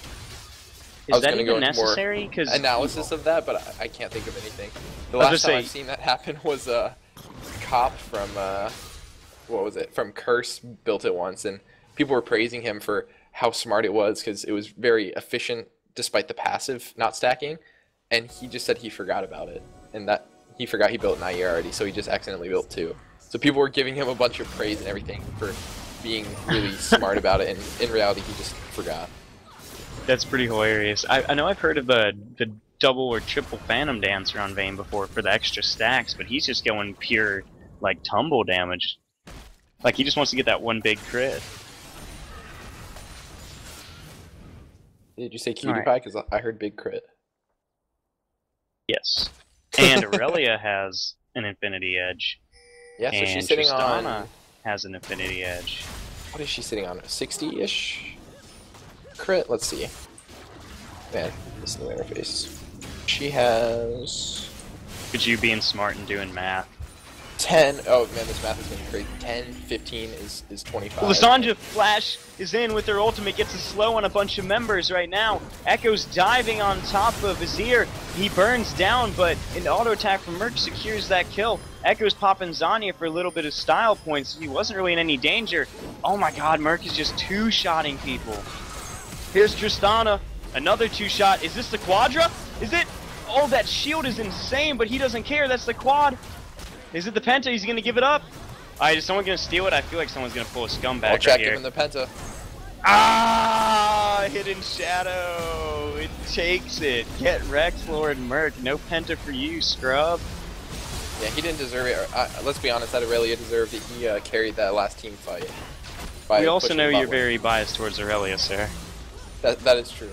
Is that even necessary? Because analysis of that, but I can't think of anything. The last time I've seen that happen was Cop from what was it? From Curse built it once, and people were praising him for how smart it was because it was very efficient despite the passive not stacking, and he just said he forgot about it, and that he forgot he built an IE already, so he just accidentally built 2. So people were giving him a bunch of praise and everything for being really smart about it, and in reality he just forgot. That's pretty hilarious. I know I've heard of the double or triple Phantom Dancer on Vayne before for the extra stacks, but he's just going pure, like, tumble damage. Like, he just wants to get that one big crit. Did you say cutie pie? Because I heard big crit. Yes. And Aurelia has an Infinity Edge. Yeah, so she's sitting Tristana has an Infinity Edge. What is she sitting on? 60-ish? Crit? Let's see. Man, this new interface. She has... Could you being smart and doing math? 10. Oh man, this math is going to be crazy. 10, 15 is 25. Lysandra Flash is in with her ultimate, gets a slow on a bunch of members right now. Echo's diving on top of Azir. He burns down, but an auto attack from Merc secures that kill. Echo's popping Zanya for a little bit of style points. He wasn't really in any danger. Oh my god, Merc is just two-shotting people. Here's Tristana. Another 2-shot. Is this the Quadra? Is it? Oh, that shield is insane, but he doesn't care. That's the quad. Is it the Penta? He's going to give it up. Alright, is someone going to steal it? I feel like someone's going to pull a scumbag I'll right check here. him in the Penta. Ah, hidden shadow. It takes it. Get wrecked, Lord Merc. No Penta for you, scrub. Yeah, he didn't deserve it. Let's be honest, that Aurelia deserved it. He carried that last team fight. We also know you're very biased towards Aurelia, sir. That is true.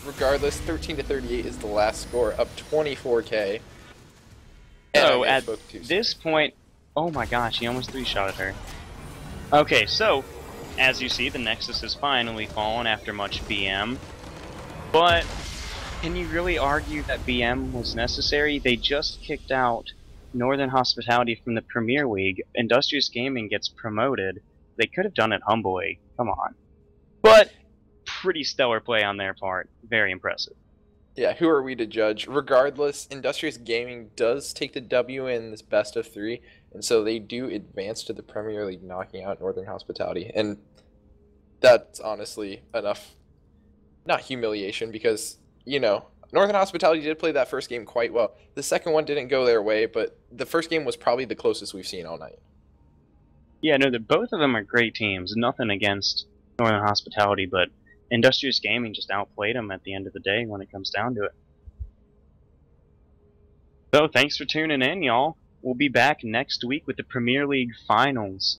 Regardless, 13-38 is the last score, up 24k. So at this point, oh my gosh, he almost 3-shotted her. Okay, so as you see, the Nexus has finally fallen after much BM. But can you really argue that BM was necessary? They just kicked out Northern Hospitality from the Premier League. Industrious Gaming gets promoted. They could have done it humbly. Come on. But pretty stellar play on their part. Very impressive. Yeah, who are we to judge? Regardless, Industrious Gaming does take the W in this best of 3, and so they do advance to the Premier League, knocking out Northern Hospitality. And that's honestly enough, not humiliation, because, you know, Northern Hospitality did play that first game quite well. The second one didn't go their way, but the first game was probably the closest we've seen all night. Yeah, no, both of them are great teams. Nothing against Northern Hospitality, but Industrious Gaming just outplayed them at the end of the day when it comes down to it. So, thanks for tuning in, y'all. We'll be back next week with the Premier League Finals.